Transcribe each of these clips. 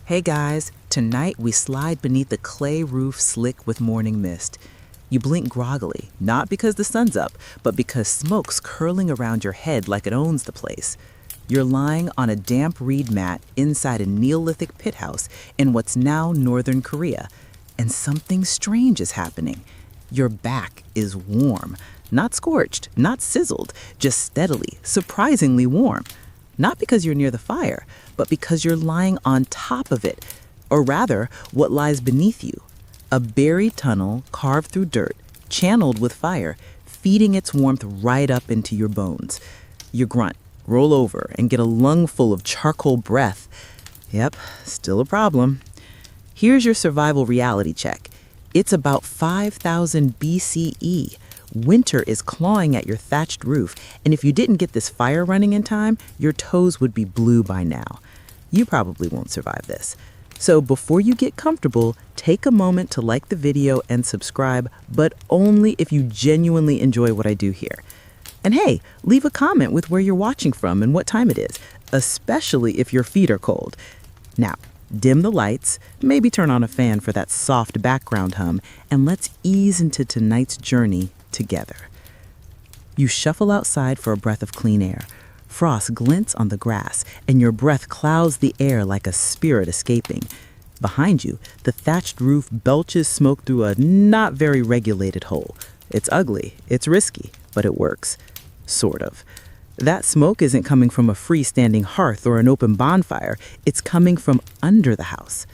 Hey guys, tonight we slide beneath a clay roof slick with morning mist. You blink groggily, not because the sun's up, but because smoke's curling around your head like it owns the place. You're lying on a damp reed mat inside a Neolithic pit house in what's now northern Korea, and something strange is happening. Your back is warm, not scorched, not sizzled, just steadily, surprisingly warm. Not because you're near the fire, but because you're lying on top of it, or rather, what lies beneath you. A buried tunnel carved through dirt, channeled with fire, feeding its warmth right up into your bones. You grunt, roll over, and get a lungful of charcoal breath. Yep, still a problem. Here's your survival reality check. It's about 5000 BCE. Winter is clawing at your thatched roof, and if you didn't get this fire running in time, your toes would be blue by now. You probably won't survive this. So before you get comfortable, take a moment to like the video and subscribe, but only if you genuinely enjoy what I do here. And hey, leave a comment with where you're watching from and what time it is, especially if your feet are cold. Now, dim the lights, maybe turn on a fan for that soft background hum, and let's ease into tonight's journey together. You shuffle outside for a breath of clean air. Frost glints on the grass, and your breath clouds the air like a spirit escaping. Behind you, the thatched roof belches smoke through a not very regulated hole. It's ugly, it's risky, but it works. Sort of. That smoke isn't coming from a freestanding hearth or an open bonfire. It's coming from under the house.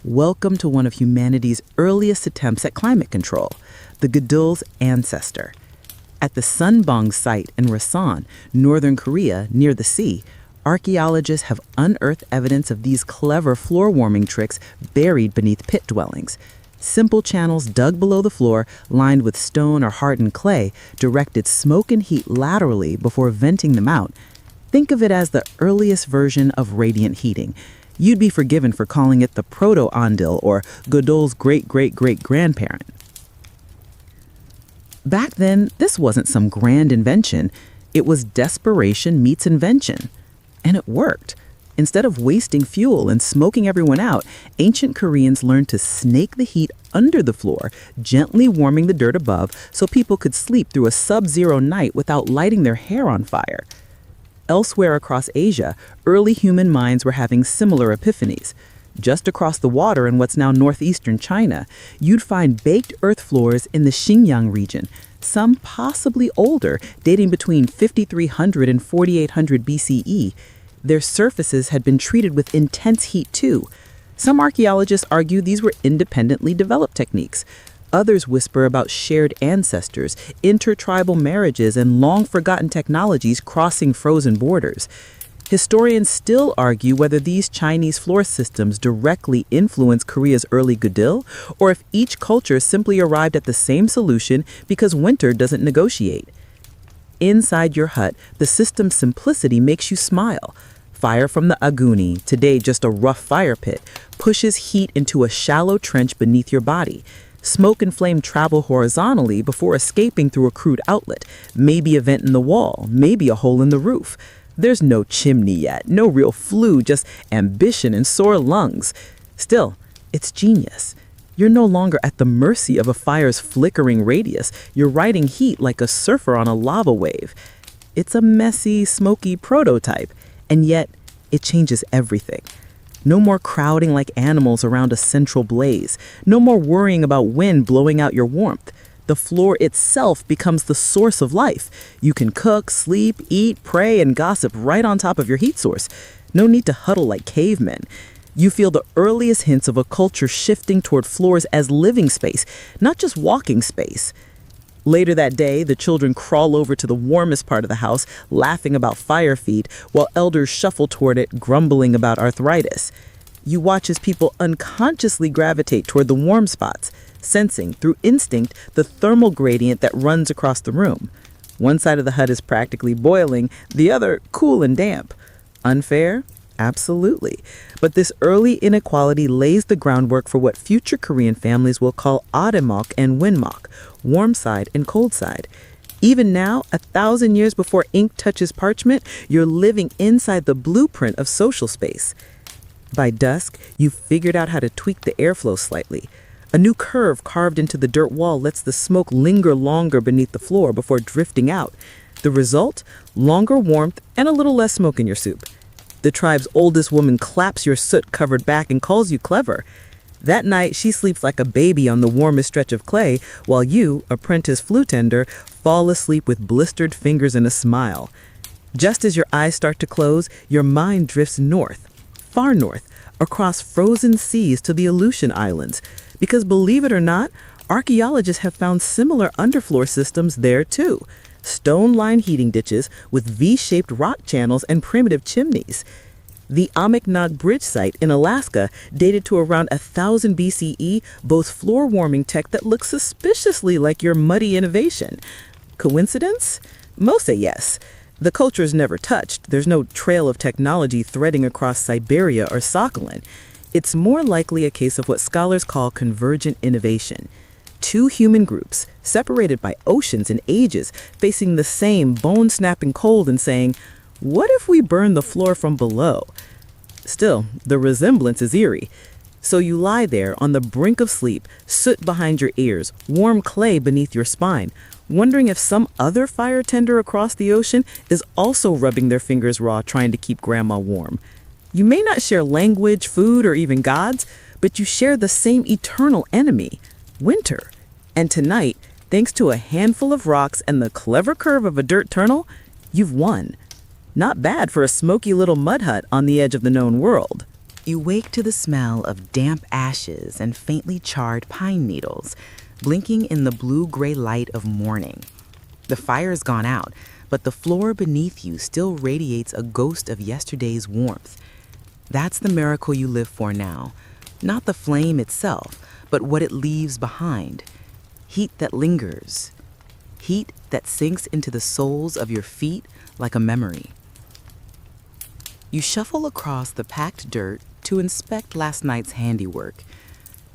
Welcome to one of humanity's earliest attempts at climate control, the gudeul's ancestor. At the Sunbong site in Rason, northern Korea, near the sea, archaeologists have unearthed evidence of these clever floor warming tricks buried beneath pit dwellings. Simple channels dug below the floor, lined with stone or hardened clay, directed smoke and heat laterally before venting them out. Think of it as the earliest version of radiant heating. You'd be forgiven for calling it the proto-ondil or gudeul's great-great-great-grandparent. Back then, this wasn't some grand invention. It was desperation meets invention. And it worked. Instead of wasting fuel and smoking everyone out, ancient Koreans learned to snake the heat under the floor, gently warming the dirt above so people could sleep through a sub-zero night without lighting their hair on fire. Elsewhere across Asia, early human minds were having similar epiphanies. Just across the water in what's now northeastern China, you'd find baked earth floors in the Xinjiang region, some possibly older, dating between 5300 and 4800 BCE. Their surfaces had been treated with intense heat too. Some archaeologists argue these were independently developed techniques. Others whisper about shared ancestors, intertribal marriages, and long-forgotten technologies crossing frozen borders. Historians still argue whether these Chinese floor systems directly influenced Korea's early gudeul, or if each culture simply arrived at the same solution because winter doesn't negotiate. Inside your hut, the system's simplicity makes you smile. Fire from the aguni, today just a rough fire pit, pushes heat into a shallow trench beneath your body. Smoke and flame travel horizontally before escaping through a crude outlet, maybe a vent in the wall, maybe a hole in the roof. There's no chimney yet, no real flue, just ambition and sore lungs. Still, it's genius. You're no longer at the mercy of a fire's flickering radius. You're riding heat like a surfer on a lava wave. It's a messy, smoky prototype, and yet it changes everything. No more crowding like animals around a central blaze. No more worrying about wind blowing out your warmth. The floor itself becomes the source of life. You can cook, sleep, eat, pray, and gossip right on top of your heat source. No need to huddle like cavemen. You feel the earliest hints of a culture shifting toward floors as living space, not just walking space. Later that day, the children crawl over to the warmest part of the house, laughing about fire feet, while elders shuffle toward it, grumbling about arthritis. You watch as people unconsciously gravitate toward the warm spots, sensing through instinct the thermal gradient that runs across the room. One side of the hut is practically boiling, the other cool and damp. Unfair? Absolutely. But this early inequality lays the groundwork for what future Korean families will call audemok and winmok, warm side and cold side. Even now, 1,000 years before ink touches parchment, you're living inside the blueprint of social space. By dusk, you've figured out how to tweak the airflow slightly. A new curve carved into the dirt wall lets the smoke linger longer beneath the floor before drifting out. The result? Longer warmth and a little less smoke in your soup. The tribe's oldest woman claps your soot-covered back and calls you clever. That night, she sleeps like a baby on the warmest stretch of clay, while you, apprentice flute tender, fall asleep with blistered fingers and a smile. Just as your eyes start to close, your mind drifts north, far north, across frozen seas to the Aleutian Islands. Because believe it or not, archaeologists have found similar underfloor systems there too. Stone-lined heating ditches with V-shaped rock channels and primitive chimneys. The Amicnog Bridge site in Alaska, dated to around 1000 BCE, boasts floor warming tech that looks suspiciously like your muddy innovation. Coincidence? Most say yes. The culture is never touched. There's no trail of technology threading across Siberia or Sakhalin. It's more likely a case of what scholars call convergent innovation. Two human groups, separated by oceans and ages, facing the same bone-snapping cold and saying, "What if we burn the floor from below?" Still, the resemblance is eerie. So you lie there on the brink of sleep, soot behind your ears, warm clay beneath your spine, wondering if some other fire tender across the ocean is also rubbing their fingers raw trying to keep grandma warm. You may not share language, food, or even gods, but you share the same eternal enemy, winter. And tonight, thanks to a handful of rocks and the clever curve of a dirt tunnel, you've won. Not bad for a smoky little mud hut on the edge of the known world. You wake to the smell of damp ashes and faintly charred pine needles, blinking in the blue-gray light of morning. The fire's gone out, but the floor beneath you still radiates a ghost of yesterday's warmth. That's the miracle you live for now. Not the flame itself, but what it leaves behind. Heat that lingers. Heat that sinks into the soles of your feet like a memory. You shuffle across the packed dirt to inspect last night's handiwork.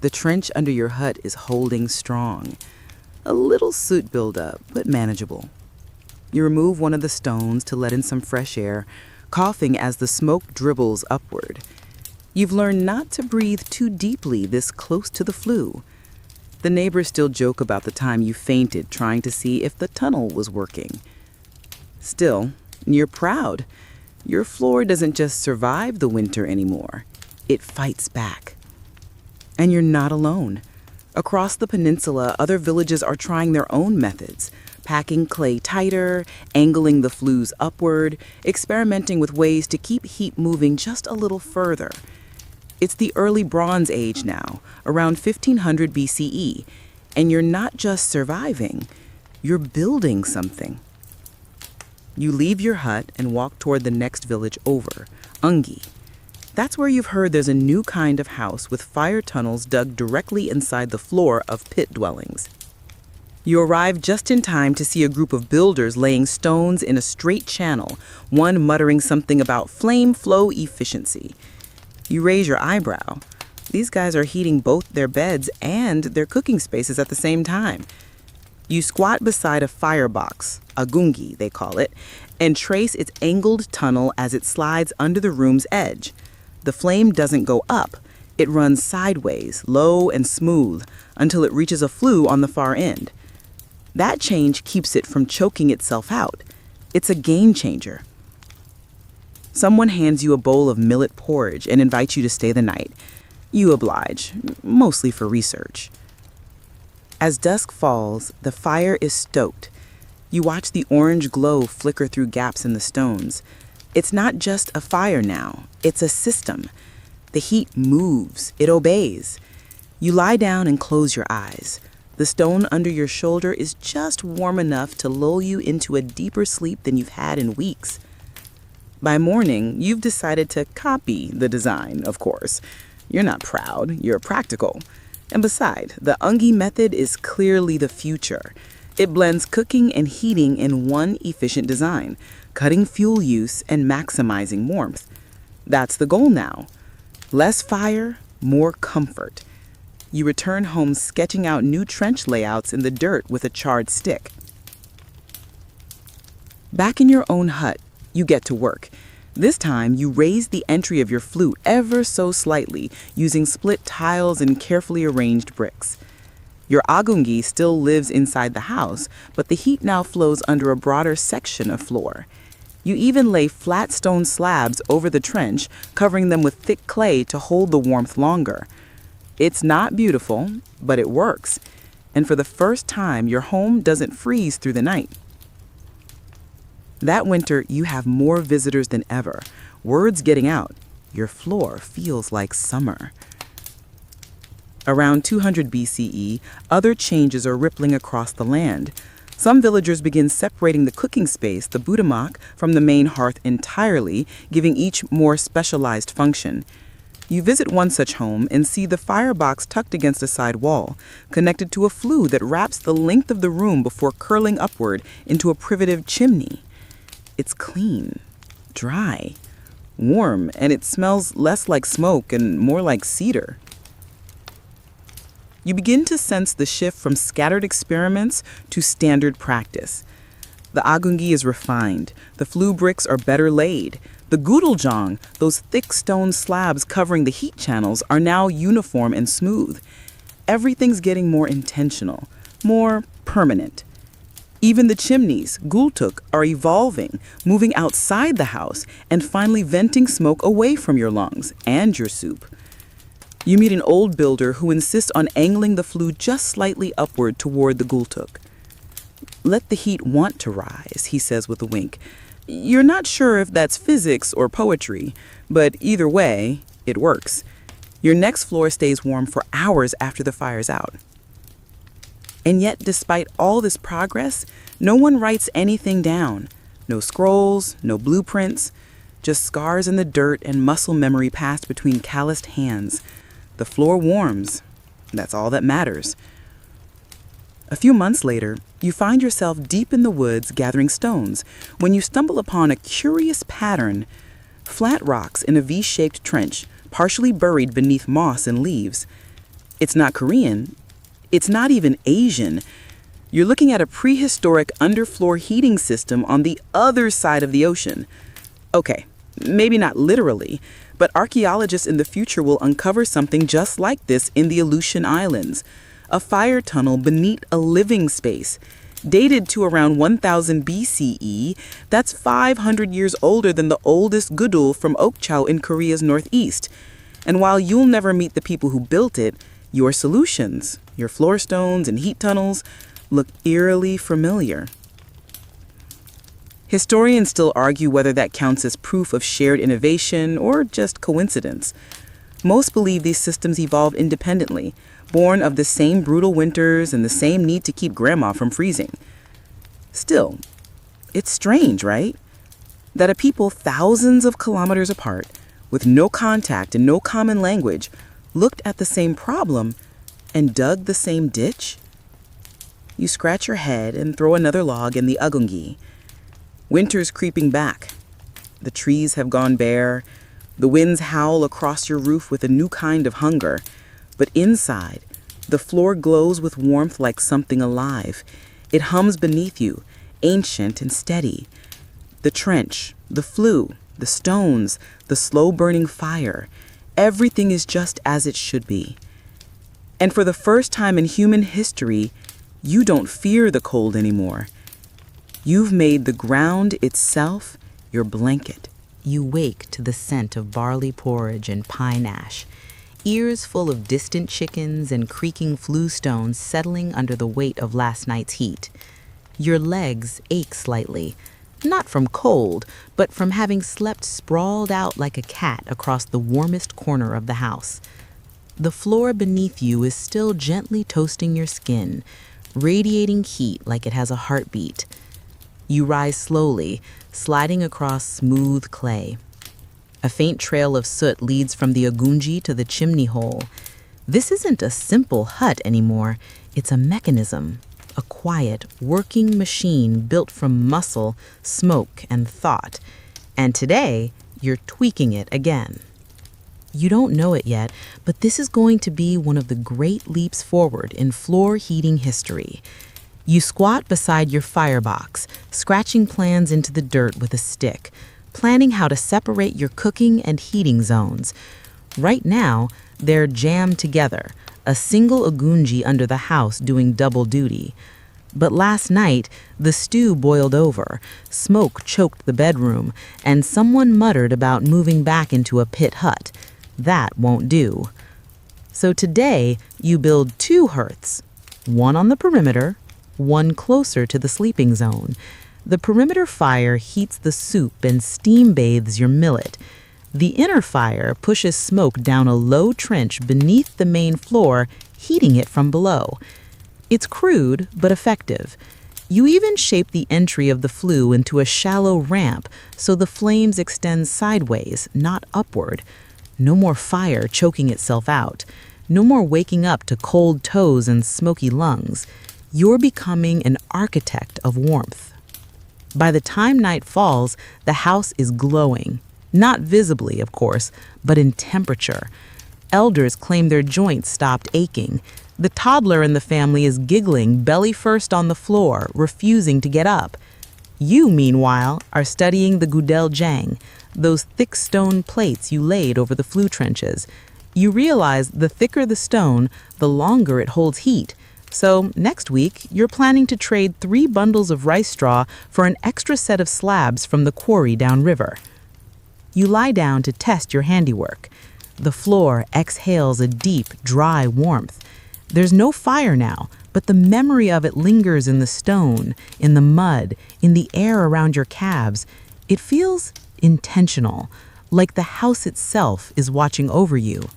The trench under your hut is holding strong. A little soot buildup, but manageable. You remove one of the stones to let in some fresh air, coughing as the smoke dribbles upward. You've learned not to breathe too deeply this close to the flue. The neighbors still joke about the time you fainted trying to see if the tunnel was working. Still, you're proud. Your floor doesn't just survive the winter anymore. It fights back. And you're not alone. Across the peninsula, other villages are trying their own methods, packing clay tighter, angling the flues upward, experimenting with ways to keep heat moving just a little further. It's the early Bronze Age now, around 1500 BCE, and you're not just surviving, you're building something. You leave your hut and walk toward the next village over, Ungi. That's where you've heard there's a new kind of house with fire tunnels dug directly inside the floor of pit dwellings. You arrive just in time to see a group of builders laying stones in a straight channel, one muttering something about flame flow efficiency. You raise your eyebrow. These guys are heating both their beds and their cooking spaces at the same time. You squat beside a firebox, a gungi they call it, and trace its angled tunnel as it slides under the room's edge. The flame doesn't go up. It runs sideways, low and smooth, until it reaches a flue on the far end. That change keeps it from choking itself out. It's a game changer. Someone hands you a bowl of millet porridge and invites you to stay the night. You oblige, mostly for research. As dusk falls, the fire is stoked. You watch the orange glow flicker through gaps in the stones. It's not just a fire now, it's a system. The heat moves, it obeys. You lie down and close your eyes. The stone under your shoulder is just warm enough to lull you into a deeper sleep than you've had in weeks. By morning, you've decided to copy the design, of course. You're not proud, you're practical. And beside, the Ungi method is clearly the future. It blends cooking and heating in one efficient design, cutting fuel use and maximizing warmth. That's the goal now. Less fire, more comfort. You return home sketching out new trench layouts in the dirt with a charred stick. Back in your own hut, you get to work. This time, you raise the entry of your flute ever so slightly, using split tiles and carefully arranged bricks. Your agungi still lives inside the house, but the heat now flows under a broader section of floor. You even lay flat stone slabs over the trench, covering them with thick clay to hold the warmth longer. It's not beautiful, but it works. And for the first time, your home doesn't freeze through the night. That winter, you have more visitors than ever. Word's getting out. Your floor feels like summer. Around 200 BCE, other changes are rippling across the land. Some villagers begin separating the cooking space, the budamak, from the main hearth entirely, giving each more specialized function. You visit one such home and see the firebox tucked against a side wall, connected to a flue that wraps the length of the room before curling upward into a primitive chimney. It's clean, dry, warm, and it smells less like smoke and more like cedar. You begin to sense the shift from scattered experiments to standard practice. The agungi is refined, the flue bricks are better laid. The gudeul, those thick stone slabs covering the heat channels, are now uniform and smooth. Everything's getting more intentional, more permanent. Even the chimneys, gultuk, are evolving, moving outside the house and finally venting smoke away from your lungs and your soup. You meet an old builder who insists on angling the flue just slightly upward toward the gultuk. "Let the heat want to rise," he says with a wink. You're not sure if that's physics or poetry, but either way, it works. Your next floor stays warm for hours after the fire's out. And yet, despite all this progress, no one writes anything down. No scrolls, no blueprints, just scars in the dirt and muscle memory passed between calloused hands. The floor warms. That's all that matters. A few months later, you find yourself deep in the woods gathering stones when you stumble upon a curious pattern. Flat rocks in a V-shaped trench, partially buried beneath moss and leaves. It's not Korean. It's not even Asian. You're looking at a prehistoric underfloor heating system on the other side of the ocean. Okay, maybe not literally, but archaeologists in the future will uncover something just like this in the Aleutian Islands. A fire tunnel beneath a living space. Dated to around 1000 BCE, that's 500 years older than the oldest gudeul from Okchao in Korea's northeast. And while you'll never meet the people who built it, your solutions, your floor stones and heat tunnels, look eerily familiar. Historians still argue whether that counts as proof of shared innovation or just coincidence. Most believe these systems evolved independently, born of the same brutal winters and the same need to keep grandma from freezing. Still, it's strange, right? That a people thousands of kilometers apart, with no contact and no common language, looked at the same problem and dug the same ditch? You scratch your head and throw another log in the agungi. Winter's creeping back. The trees have gone bare. The winds howl across your roof with a new kind of hunger. But inside, the floor glows with warmth like something alive. It hums beneath you, ancient and steady. The trench, the flue, the stones, the slow-burning fire, everything is just as it should be. And for the first time in human history, you don't fear the cold anymore. You've made the ground itself your blanket. You wake to the scent of barley porridge and pine ash, ears full of distant chickens and creaking flue stones settling under the weight of last night's heat. Your legs ache slightly, not from cold, but from having slept sprawled out like a cat across the warmest corner of the house. The floor beneath you is still gently toasting your skin, radiating heat like it has a heartbeat. You rise slowly, sliding across smooth clay. A faint trail of soot leads from the agungi to the chimney hole. This isn't a simple hut anymore. It's a mechanism, a quiet, working machine built from muscle, smoke, and thought. And today, you're tweaking it again. You don't know it yet, but this is going to be one of the great leaps forward in floor heating history. You squat beside your firebox, scratching plans into the dirt with a stick, planning how to separate your cooking and heating zones. Right now, they're jammed together, a single agunji under the house doing double duty. But last night, the stew boiled over, smoke choked the bedroom, and someone muttered about moving back into a pit hut. That won't do. So today, you build 2 hearths, one on the perimeter, one closer to the sleeping zone. The perimeter fire heats the soup and steam bathes your millet. The inner fire pushes smoke down a low trench beneath the main floor, heating it from below. It's crude, but effective. You even shape the entry of the flue into a shallow ramp so the flames extend sideways, not upward. No more fire choking itself out. No more waking up to cold toes and smoky lungs. You're becoming an architect of warmth. By the time night falls, the house is glowing. Not visibly, of course, but in temperature. Elders claim their joints stopped aching. The toddler in the family is giggling belly first on the floor, refusing to get up. You, meanwhile, are studying the gudeul jang, those thick stone plates you laid over the flue trenches. You realize the thicker the stone, the longer it holds heat. So next week, you're planning to trade 3 bundles of rice straw for an extra set of slabs from the quarry downriver. You lie down to test your handiwork. The floor exhales a deep, dry warmth. There's no fire now, but the memory of it lingers in the stone, in the mud, in the air around your calves. It feels intentional, like the house itself is watching over you.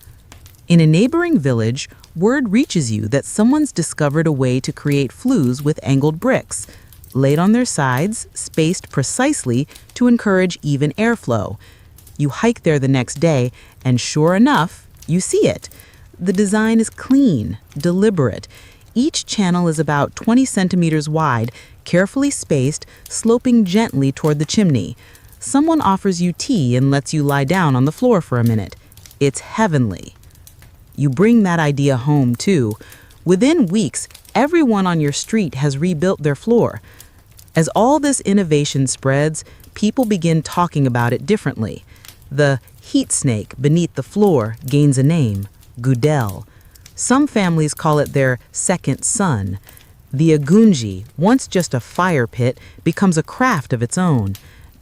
In a neighboring village, word reaches you that someone's discovered a way to create flues with angled bricks, laid on their sides, spaced precisely to encourage even airflow. You hike there the next day, and sure enough, you see it. The design is clean, deliberate. Each channel is about 20 centimeters wide, carefully spaced, sloping gently toward the chimney. Someone offers you tea and lets you lie down on the floor for a minute. It's heavenly. You bring that idea home, too. Within weeks, everyone on your street has rebuilt their floor. As all this innovation spreads, people begin talking about it differently. The heat snake beneath the floor gains a name, gudeul. Some families call it their second sun. The agunji, once just a fire pit, becomes a craft of its own.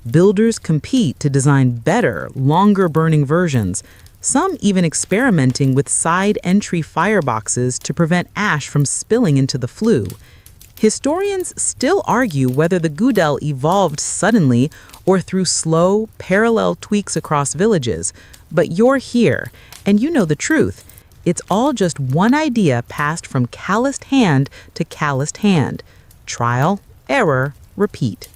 Builders compete to design better, longer-burning versions, some even experimenting with side entry fireboxes to prevent ash from spilling into the flue. Historians still argue whether the gudeul evolved suddenly or through slow, parallel tweaks across villages. But you're here, and you know the truth. It's all just one idea passed from calloused hand to calloused hand. Trial, error, repeat.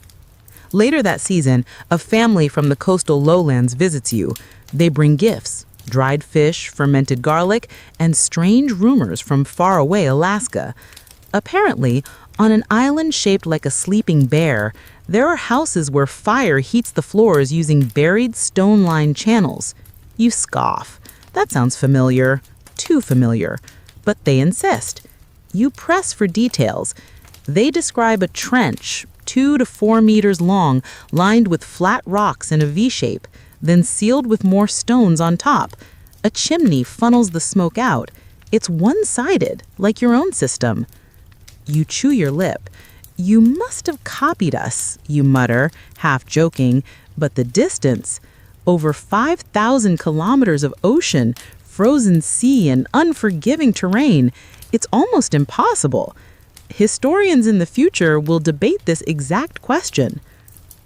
Later that season, a family from the coastal lowlands visits you. They bring gifts, dried fish, fermented garlic, and strange rumors from faraway Alaska. Apparently, on an island shaped like a sleeping bear, there are houses where fire heats the floors using buried stone-lined channels. You scoff. That sounds familiar. Too familiar. But they insist. You press for details. They describe a trench, 2 to 4 meters long, lined with flat rocks in a V-shape, then sealed with more stones on top. A chimney funnels the smoke out. It's one-sided, like your own system. You chew your lip. You must have copied us, you mutter, half joking, but the distance, over 5,000 kilometers of ocean, frozen sea, and unforgiving terrain, it's almost impossible. Historians in the future will debate this exact question.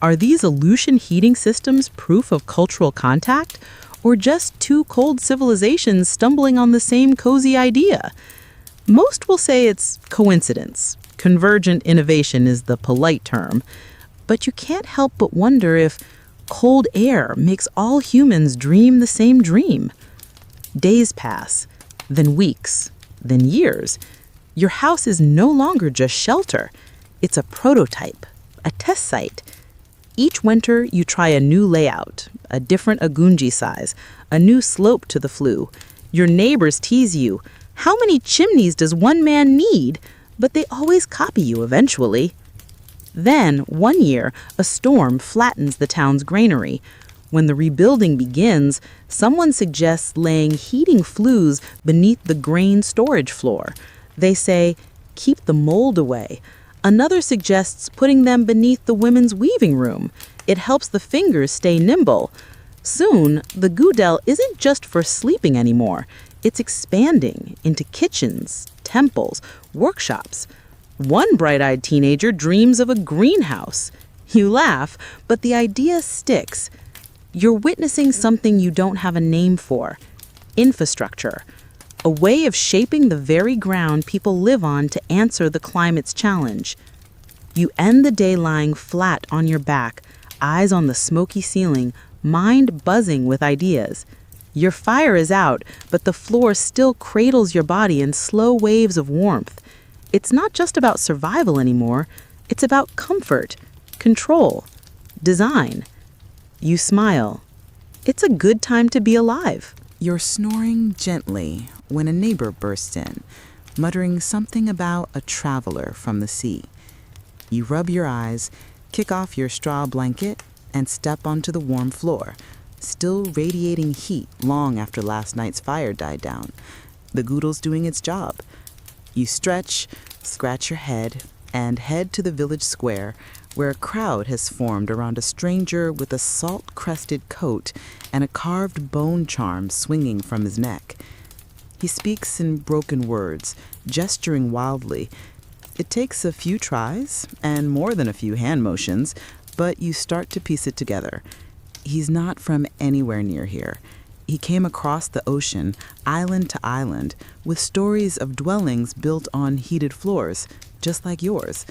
Are these Aleutian heating systems proof of cultural contact, or just 2 cold civilizations stumbling on the same cozy idea? Most will say it's coincidence. Convergent innovation is the polite term. But you can't help but wonder if cold air makes all humans dream the same dream. Days pass, then weeks, then years. Your house is no longer just shelter. It's a prototype, a test site. Each winter, you try a new layout, a different agunji size, a new slope to the flue. Your neighbors tease you. How many chimneys does one man need? But they always copy you eventually. Then, one year, a storm flattens the town's granary. When the rebuilding begins, someone suggests laying heating flues beneath the grain storage floor. They say, keep the mold away. Another suggests putting them beneath the women's weaving room. It helps the fingers stay nimble. Soon, the gudeul isn't just for sleeping anymore. It's expanding into kitchens, temples, workshops. One bright-eyed teenager dreams of a greenhouse. You laugh, but the idea sticks. You're witnessing something you don't have a name for. Infrastructure. A way of shaping the very ground people live on to answer the climate's challenge. You end the day lying flat on your back, eyes on the smoky ceiling, mind buzzing with ideas. Your fire is out, but the floor still cradles your body in slow waves of warmth. It's not just about survival anymore. It's about comfort, control, design. You smile. It's a good time to be alive. You're snoring gently when a neighbor bursts in, muttering something about a traveler from the sea. You rub your eyes, kick off your straw blanket, and step onto the warm floor, still radiating heat long after last night's fire died down. The gudeul's doing its job. You stretch, scratch your head, and head to the village square, where a crowd has formed around a stranger with a salt-crested coat and a carved bone charm swinging from his neck. He speaks in broken words, gesturing wildly. It takes a few tries and more than a few hand motions, but you start to piece it together. He's not from anywhere near here. He came across the ocean, island to island, with stories of dwellings built on heated floors, just like yours.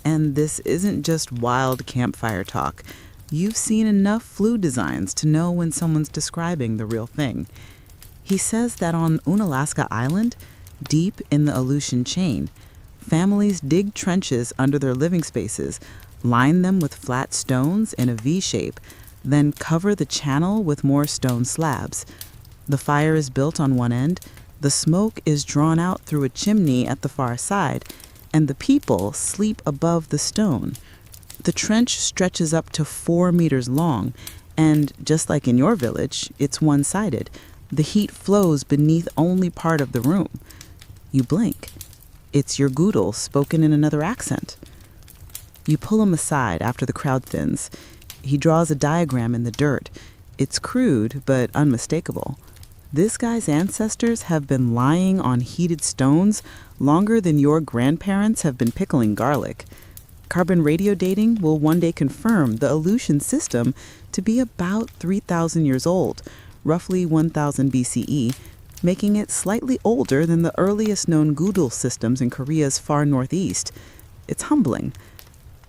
And this isn't just wild campfire talk. You've seen enough flue designs to know when someone's describing the real thing. He says that on Unalaska Island, deep in the Aleutian chain, families dig trenches under their living spaces, line them with flat stones in a V shape, then cover the channel with more stone slabs. The fire is built on one end, the smoke is drawn out through a chimney at the far side, and the people sleep above the stone. The trench stretches up to 4 meters long, and just like in your village, it's one-sided. The heat flows beneath only part of the room. You blink. It's your gudeul spoken in another accent. You pull him aside after the crowd thins. He draws a diagram in the dirt. It's crude, but unmistakable. This guy's ancestors have been lying on heated stones longer than your grandparents have been pickling garlic. Carbon radio dating will one day confirm the Aleutian system to be about 3,000 years old, roughly 1,000 BCE, making it slightly older than the earliest known gudeul systems in Korea's far northeast. It's humbling.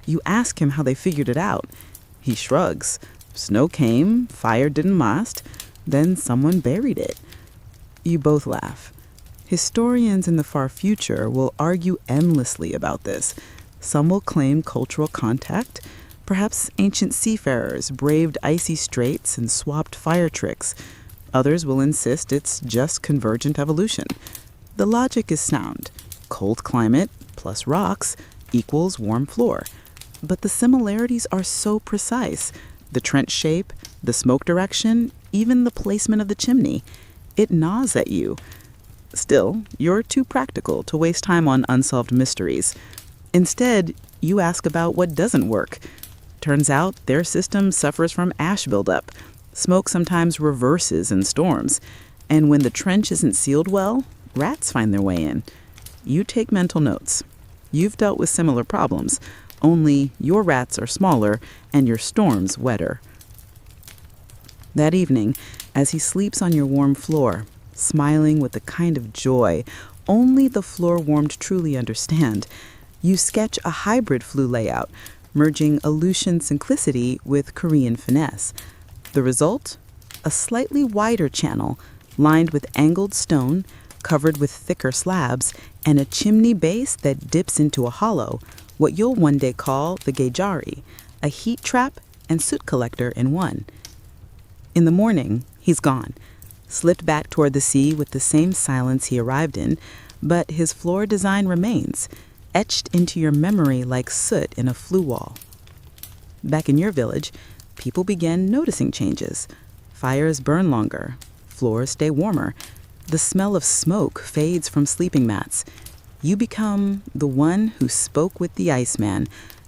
You ask him how they figured it out. He shrugs. Snow came, fire didn't last, then someone buried it. You both laugh. Historians in the far future will argue endlessly about this. Some will claim cultural contact. Perhaps ancient seafarers braved icy straits and swapped fire tricks. Others will insist it's just convergent evolution. The logic is sound. Cold climate plus rocks equals warm floor. But the similarities are so precise. The trench shape, the smoke direction, even the placement of the chimney. It gnaws at you. Still, you're too practical to waste time on unsolved mysteries. Instead, you ask about what doesn't work. Turns out their system suffers from ash buildup. Smoke sometimes reverses in storms. And when the trench isn't sealed well, rats find their way in. You take mental notes. You've dealt with similar problems, only your rats are smaller and your storms wetter. That evening, as he sleeps on your warm floor, smiling with the kind of joy only the floor-warmed truly understand, you sketch a hybrid flue layout, merging Aleutian simplicity with Korean finesse. The result? A slightly wider channel, lined with angled stone, covered with thicker slabs, and a chimney base that dips into a hollow, what you'll one day call the gejari, a heat trap and soot collector in one. In the morning, he's gone, slipped back toward the sea with the same silence he arrived in, but his floor design remains. etched into your memory like soot in a flue wall. Back in your village, people began noticing changes. Fires burn longer, floors stay warmer, the smell of smoke fades from sleeping mats. You become the one who spoke with the Iceman,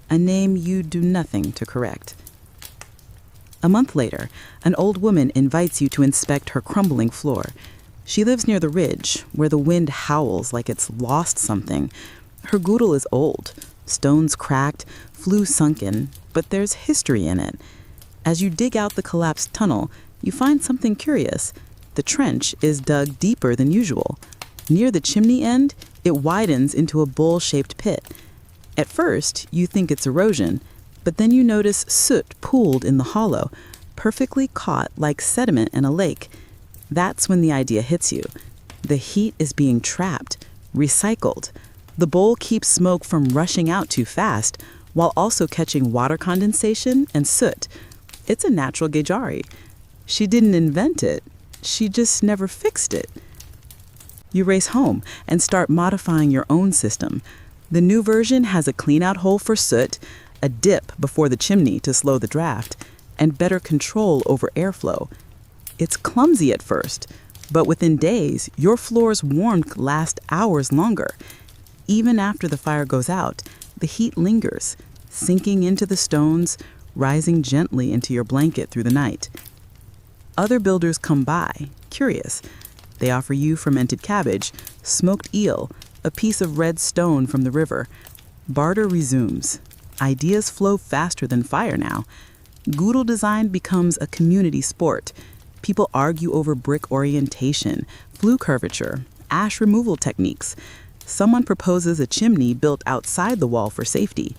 a name you do nothing to correct. A month later, an old woman invites you to inspect her crumbling floor. She lives near the ridge, where the wind howls like it's lost something. Her gudeul is old, stones cracked, flue sunken, but there's history in it. As you dig out the collapsed tunnel, you find something curious. The trench is dug deeper than usual. Near the chimney end, it widens into a bowl-shaped pit. At first, you think it's erosion, but then you notice soot pooled in the hollow, perfectly caught like sediment in a lake. That's when the idea hits you. The heat is being trapped, recycled. The bowl keeps smoke from rushing out too fast, while also catching water condensation and soot. It's a natural gejari. She didn't invent it. She just never fixed it. You race home and start modifying your own system. The new version has a clean-out hole for soot, a dip before the chimney to slow the draft, and better control over airflow. It's clumsy at first, but within days, your floor's warmth lasts hours longer. Even after the fire goes out, the heat lingers, sinking into the stones, rising gently into your blanket through the night. Other builders come by, curious. They offer you fermented cabbage, smoked eel, a piece of red stone from the river. Barter resumes. Ideas flow faster than fire now. Gudeul design becomes a community sport. People argue over brick orientation, flue curvature, ash removal techniques. Someone proposes a chimney built outside the wall for safety.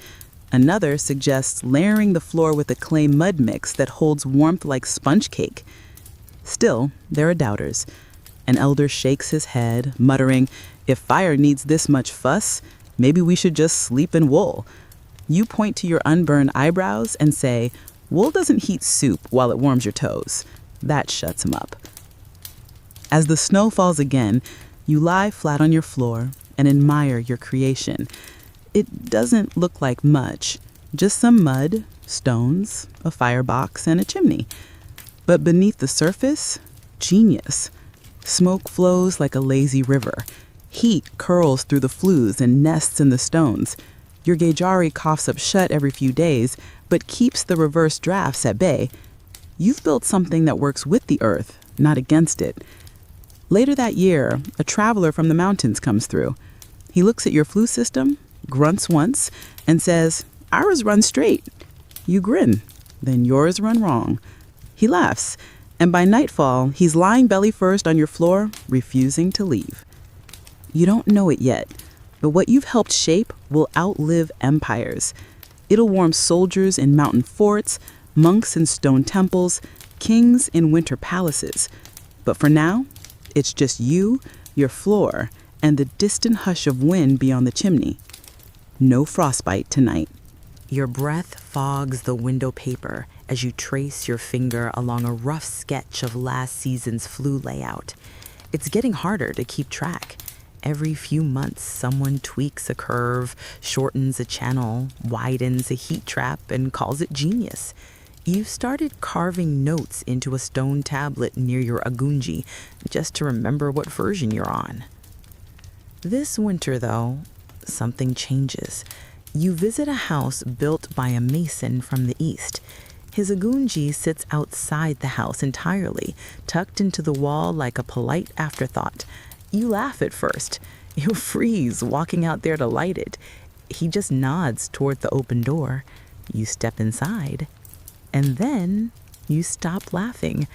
Another suggests layering the floor with a clay mud mix that holds warmth like sponge cake. Still, there are doubters. An elder shakes his head, muttering, "If fire needs this much fuss, maybe we should just sleep in wool." You point to your unburned eyebrows and say, "Wool doesn't heat soup while it warms your toes." That shuts him up. As the snow falls again, you lie flat on your floor and admire your creation. It doesn't look like much, just some mud, stones, a firebox, and a chimney. But beneath the surface, genius. Smoke flows like a lazy river. Heat curls through the flues and nests in the stones. Your gejari coughs up shut every few days, but keeps the reverse drafts at bay. You've built something that works with the earth, not against it. Later that year, a traveler from the mountains comes through. He looks at your flue system, grunts once, and says, "Ours run straight." You grin. Then yours run wrong. He laughs, and by nightfall, he's lying belly first on your floor, refusing to leave. You don't know it yet, but what you've helped shape will outlive empires. It'll warm soldiers in mountain forts, monks in stone temples, kings in winter palaces. But for now, it's just you, your floor, and the distant hush of wind beyond the chimney. No frostbite tonight. Your breath fogs the window paper as you trace your finger along a rough sketch of last season's flue layout. It's getting harder to keep track. Every few months, someone tweaks a curve, shortens a channel, widens a heat trap, and calls it genius. You've started carving notes into a stone tablet near your agunji, just to remember what version you're on. This winter, though, something changes. You visit a house built by a mason from the east. His agunji sits outside the house entirely, tucked into the wall like a polite afterthought. You laugh at first. You freeze walking out there to light it. He just nods toward the open door. You step inside. And then you stop laughing.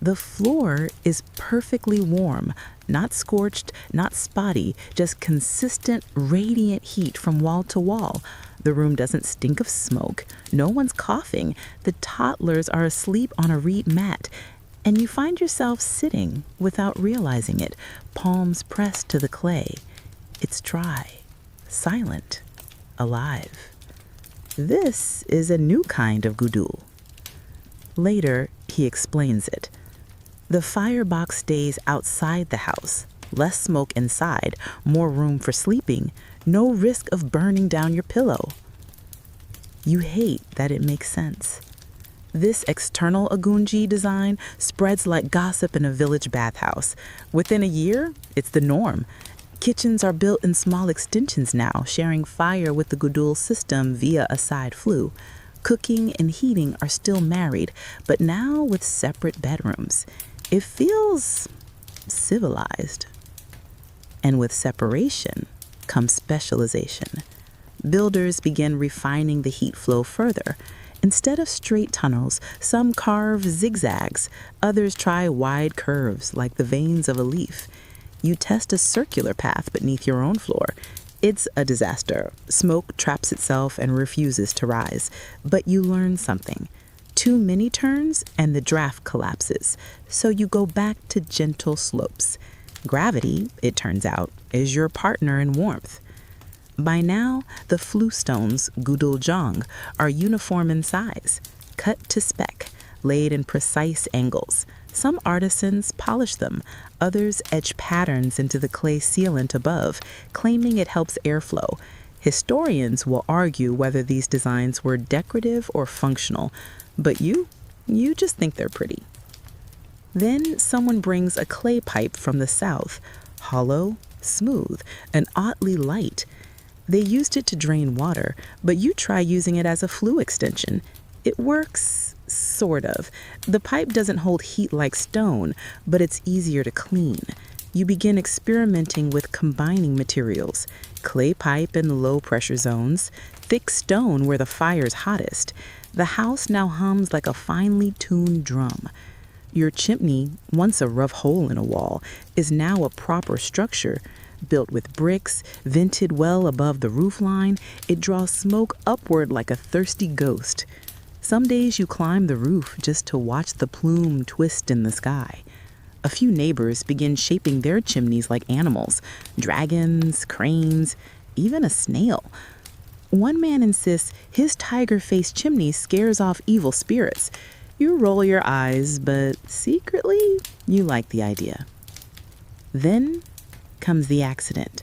The floor is perfectly warm, not scorched, not spotty, just consistent, radiant heat from wall to wall. The room doesn't stink of smoke. No one's coughing. The toddlers are asleep on a reed mat. And you find yourself sitting without realizing it, palms pressed to the clay. It's dry, silent, alive. This is a new kind of gudeul. Later, he explains it. The firebox stays outside the house, less smoke inside, more room for sleeping. No risk of burning down your pillow. You hate that it makes sense. This external agunji design spreads like gossip in a village bathhouse. Within a year, it's the norm. Kitchens are built in small extensions now, sharing fire with the gudeul system via a side flue. Cooking and heating are still married, but now with separate bedrooms. It feels civilized. And with separation comes specialization. Builders begin refining the heat flow further. Instead of straight tunnels, some carve zigzags. Others try wide curves like the veins of a leaf. You test a circular path beneath your own floor. It's a disaster. Smoke traps itself and refuses to rise. But you learn something. Too many turns and the draft collapses. So you go back to gentle slopes. Gravity, it turns out, is your partner in warmth. By now, the flue stones, gudeul, are uniform in size, cut to spec, laid in precise angles. Some artisans polish them, others etch patterns into the clay sealant above, claiming it helps airflow. Historians will argue whether these designs were decorative or functional, but you just think they're pretty. Then someone brings a clay pipe from the south, hollow, smooth, and oddly light. They used it to drain water, but you try using it as a flue extension. It works, sort of. The pipe doesn't hold heat like stone, but it's easier to clean. You begin experimenting with combining materials. Clay pipe in low pressure zones, thick stone where the fire's hottest. The house now hums like a finely tuned drum. Your chimney, once a rough hole in a wall, is now a proper structure. Built with bricks, vented well above the roofline, it draws smoke upward like a thirsty ghost. Some days you climb the roof just to watch the plume twist in the sky. A few neighbors begin shaping their chimneys like animals, dragons, cranes, even a snail. One man insists his tiger-faced chimney scares off evil spirits. You roll your eyes, but secretly, you like the idea. Then comes the accident.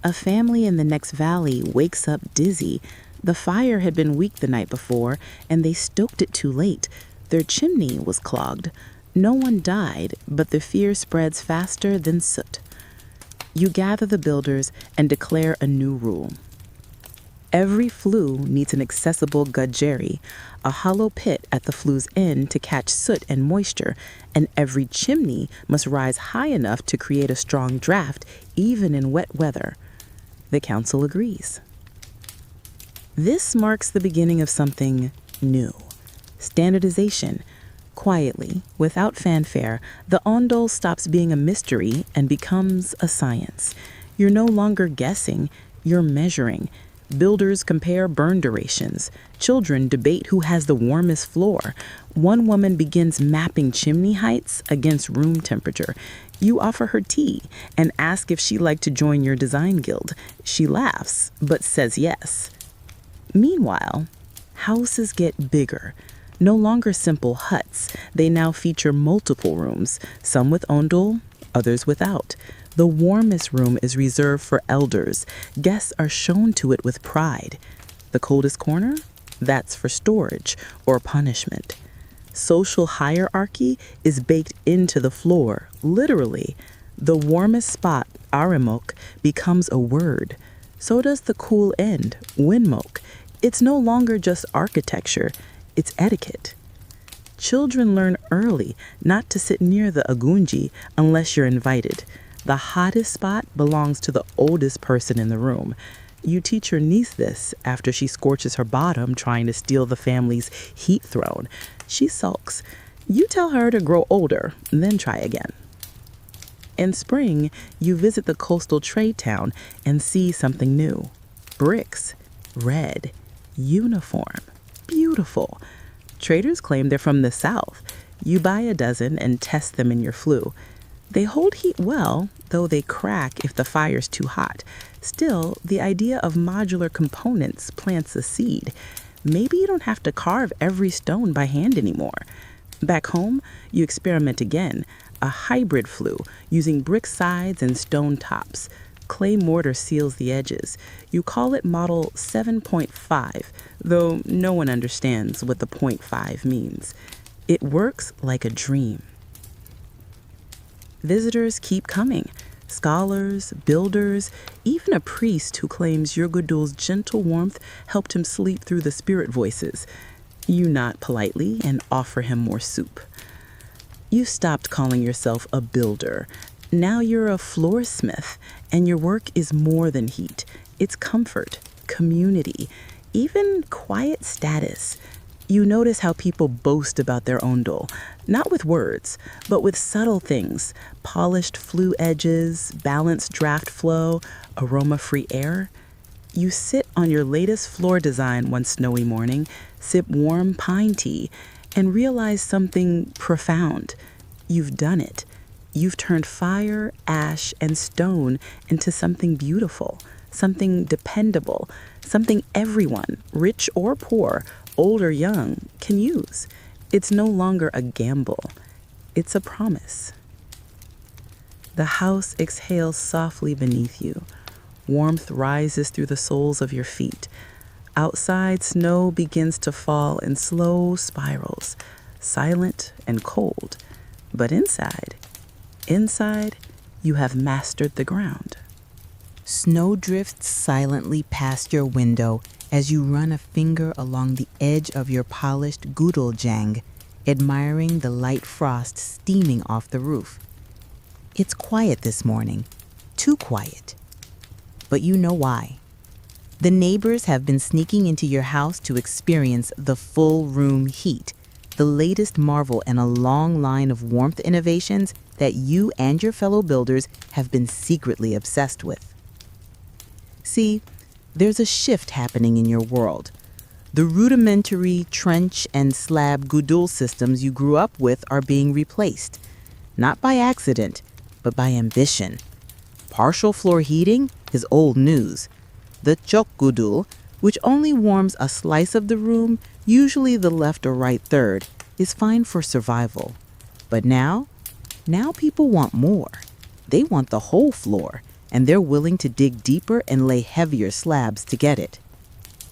A family in the next valley wakes up dizzy. The fire had been weak the night before, and they stoked it too late. Their chimney was clogged. No one died, but the fear spreads faster than soot. You gather the builders and declare a new rule. Every flue needs an accessible gudeul, a hollow pit at the flue's end to catch soot and moisture, and every chimney must rise high enough to create a strong draft, even in wet weather. The council agrees. This marks the beginning of something new. Standardization. Quietly, without fanfare, the ondol stops being a mystery and becomes a science. You're no longer guessing, you're measuring. Builders compare burn durations. Children debate who has the warmest floor. One woman begins mapping chimney heights against room temperature. You offer her tea and ask if she'd like to join your design guild. She laughs, but says yes. Meanwhile, houses get bigger. No longer simple huts. They now feature multiple rooms, some with ondol, others without. The warmest room is reserved for elders. Guests are shown to it with pride. The coldest corner? That's for storage or punishment. Social hierarchy is baked into the floor, literally. The warmest spot, aramok, becomes a word. So does the cool end, winmok. It's no longer just architecture, it's etiquette. Children learn early not to sit near the agunji unless you're invited. The hottest spot belongs to the oldest person in the room. You teach your niece this after she scorches her bottom trying to steal the family's heat throne. She sulks. You tell her to grow older, then try again. In spring, you visit the coastal trade town and see something new. Bricks, red, uniform, beautiful. Traders claim they're from the south. You buy a dozen and test them in your flue. They hold heat well, though they crack if the fire's too hot. Still, the idea of modular components plants a seed. Maybe you don't have to carve every stone by hand anymore. Back home, you experiment again. A hybrid flue, using brick sides and stone tops. clay mortar seals the edges. You call it model 7.5, though no one understands what the .5 means. It works like a dream. Visitors keep coming. Scholars, builders, even a priest who claims your gudeul's gentle warmth helped him sleep through the spirit voices. You nod politely and offer him more soup. You stopped calling yourself a builder. Now you're a floorsmith, and your work is more than heat. It's comfort, community, even quiet status. You notice how people boast about their ondol, not with words, but with subtle things: polished flue edges, balanced draft flow, aroma-free air. You sit on your latest floor design one snowy morning, sip warm pine tea, and realize something profound. You've done it. You've turned fire, ash, and stone into something beautiful, something dependable, something everyone, rich or poor, old or young, can use. It's no longer a gamble. It's a promise. The house exhales softly beneath you. Warmth rises through the soles of your feet. Outside, snow begins to fall in slow spirals, silent and cold. But inside, you have mastered the ground. Snow drifts silently past your window as you run a finger along the edge of your polished gudeul jang, admiring the light frost steaming off the roof. It's quiet this morning, too quiet. But you know why. The neighbors have been sneaking into your house to experience the full room heat, the latest marvel in a long line of warmth innovations that you and your fellow builders have been secretly obsessed with. See, there's a shift happening in your world. The rudimentary trench and slab gudeul systems you grew up with are being replaced, not by accident, but by ambition. Partial floor heating is old news. The chok gudeul, which only warms a slice of the room, usually the left or right third, is fine for survival. But now people want more. They want the whole floor, and they're willing to dig deeper and lay heavier slabs to get it.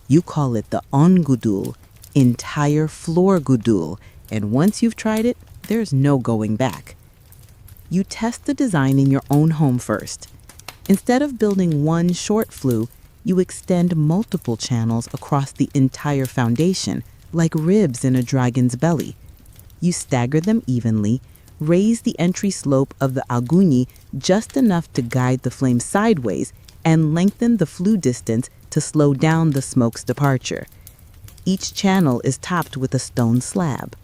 You call it the gudeul, entire floor gudeul, and once you've tried it, there's no going back. You test the design in your own home first. Instead of building one short flue, you extend multiple channels across the entire foundation, like ribs in a dragon's belly. You stagger them evenly, raise the entry slope of the aguni just enough to guide the flame sideways, and lengthen the flue distance to slow down the smoke's departure. Each channel is topped with a stone slab.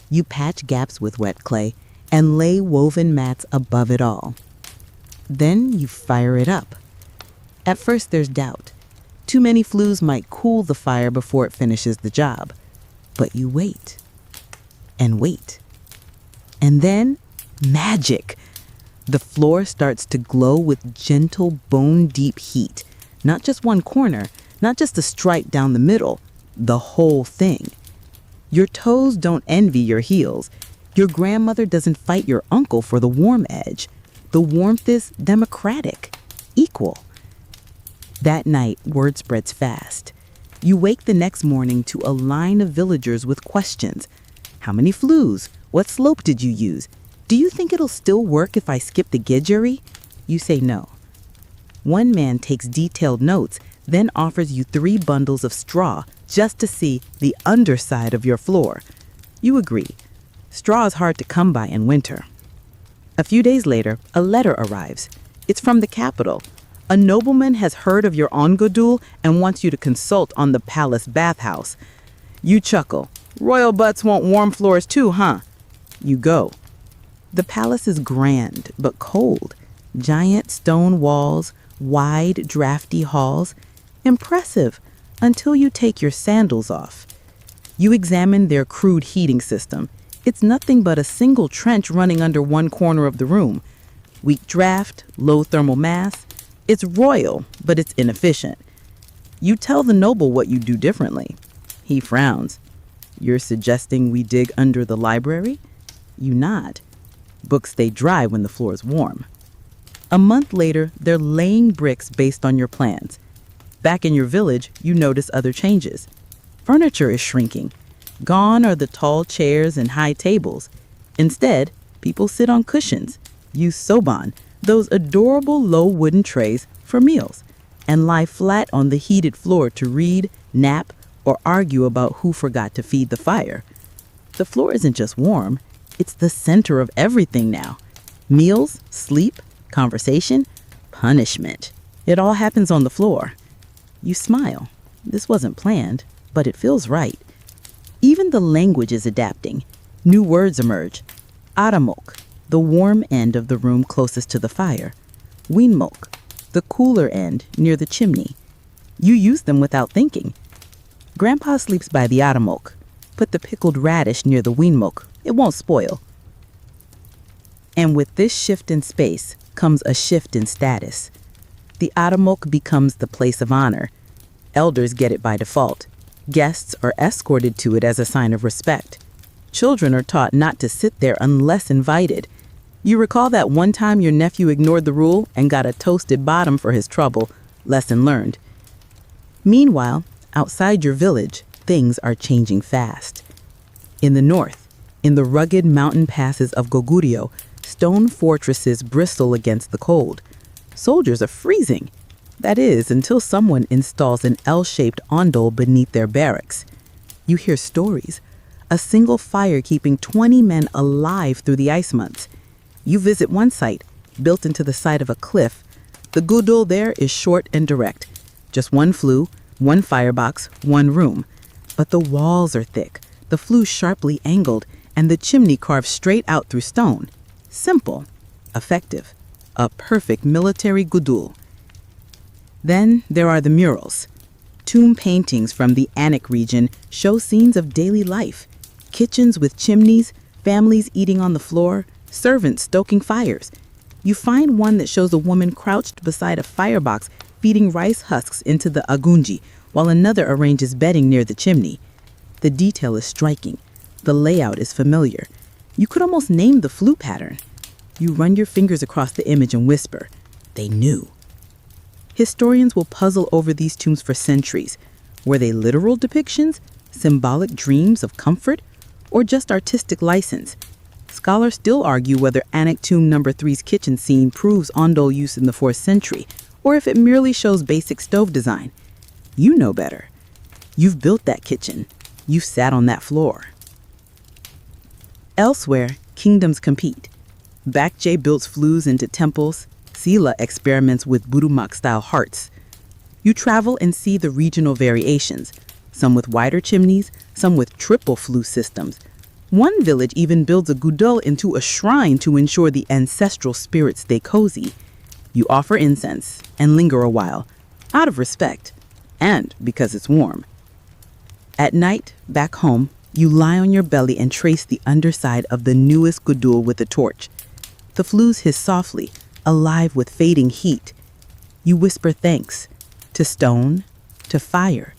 You patch gaps with wet clay and lay woven mats above it all. Then you fire it up. At first there's doubt. Too many flues might cool the fire before it finishes the job. But you wait and wait. And then, magic! The floor starts to glow with gentle, bone-deep heat. Not just one corner, not just a stripe down the middle, the whole thing. Your toes don't envy your heels. Your grandmother doesn't fight your uncle for the warm edge. The warmth is democratic, equal. That night, word spreads fast. You wake the next morning to a line of villagers with questions. How many flues? What slope did you use? Do you think it'll still work if I skip the gidgeri? You say no. One man takes detailed notes, then offers you 3 bundles of straw just to see the underside of your floor. You agree. Straw is hard to come by in winter. A few days later, a letter arrives. It's from the capital. A nobleman has heard of your gudeul and wants you to consult on the palace bathhouse. You chuckle. Royal butts want warm floors too, huh? You go. The palace is grand, but cold. Giant stone walls, wide, drafty halls. Impressive, until you take your sandals off. You examine their crude heating system. It's nothing but a single trench running under one corner of the room. Weak draft, low thermal mass. It's royal, but it's inefficient. You tell the noble what you do differently. He frowns. You're suggesting we dig under the library? You nod. Books stay dry when the floor is warm. A month later, they're laying bricks based on your plans. Back in your village, you notice other changes. Furniture is shrinking. Gone are the tall chairs and high tables. Instead, people sit on cushions, use soban, those adorable low wooden trays, for meals, and lie flat on the heated floor to read, nap, or argue about who forgot to feed the fire. The floor isn't just warm, it's the center of everything now. Meals, sleep, conversation, punishment. It all happens on the floor. You smile. This wasn't planned, but it feels right. Even the language is adapting. New words emerge. Aramok, the warm end of the room closest to the fire. Winmok, the cooler end near the chimney. You use them without thinking. Grandpa sleeps by the aramok. Put the pickled radish near the winmok. It won't spoil. And with this shift in space comes a shift in status. The aramok becomes the place of honor. Elders get it by default. Guests are escorted to it as a sign of respect. Children are taught not to sit there unless invited. You recall that one time your nephew ignored the rule and got a toasted bottom for his trouble. Lesson learned. Meanwhile, outside your village, things are changing fast. In the north, in the rugged mountain passes of Goguryeo, stone fortresses bristle against the cold. Soldiers are freezing. That is, until someone installs an L-shaped ondol beneath their barracks. You hear stories. A single fire keeping 20 men alive through the ice months. You visit one site, built into the side of a cliff. The gudeul there is short and direct. Just one flue, one firebox, one room. But the walls are thick, the flue sharply angled, and the chimney carved straight out through stone. Simple, effective, a perfect military gudeul. Then there are the murals. Tomb paintings from the Anak region show scenes of daily life. Kitchens with chimneys, families eating on the floor, servants stoking fires. You find one that shows a woman crouched beside a firebox feeding rice husks into the agunji, while another arranges bedding near the chimney. The detail is striking. The layout is familiar. You could almost name the flue pattern. You run your fingers across the image and whisper, "They knew." Historians will puzzle over these tombs for centuries. Were they literal depictions, symbolic dreams of comfort, or just artistic license? Scholars still argue whether Anak Tomb No. 3's kitchen scene proves ondol use in the 4th century, or if it merely shows basic stove design. You know better. You've built that kitchen. You've sat on that floor. Elsewhere, kingdoms compete. Bakje builds flues into temples. Silla experiments with Burumak-style hearts. You travel and see the regional variations, some with wider chimneys, some with triple flue systems. One village even builds a gudeul into a shrine to ensure the ancestral spirits stay cozy. You offer incense and linger a while, out of respect, and because it's warm. At night, back home, you lie on your belly and trace the underside of the newest gudeul with a torch. The flues hiss softly, alive with fading heat. You whisper thanks to stone, to fire,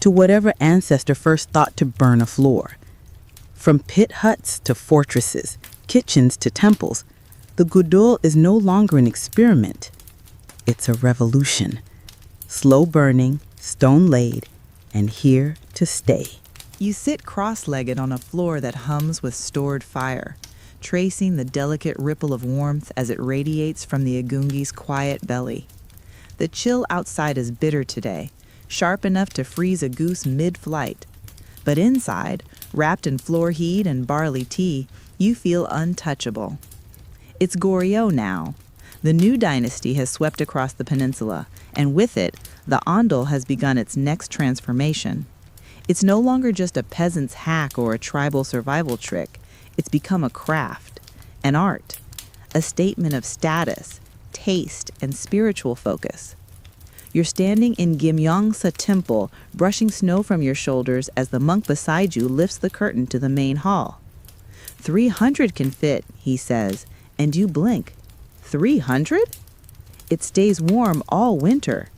to whatever ancestor first thought to burn a floor. From pit huts to fortresses, kitchens to temples, the gudeul is no longer an experiment. It's a revolution. Slow burning, stone laid, and here to stay. You sit cross-legged on a floor that hums with stored fire, tracing the delicate ripple of warmth as it radiates from the agungi's quiet belly. The chill outside is bitter today, sharp enough to freeze a goose mid-flight. But inside, wrapped in floor heat and barley tea, you feel untouchable. It's Goryeo now. The new dynasty has swept across the peninsula, and with it, the ondol has begun its next transformation. It's no longer just a peasant's hack or a tribal survival trick. It's become a craft, an art, a statement of status, taste, and spiritual focus. You're standing in Gimyongsa Temple, brushing snow from your shoulders as the monk beside you lifts the curtain to the main hall. 300 can fit, he says, and you blink. 300? It stays warm all winter.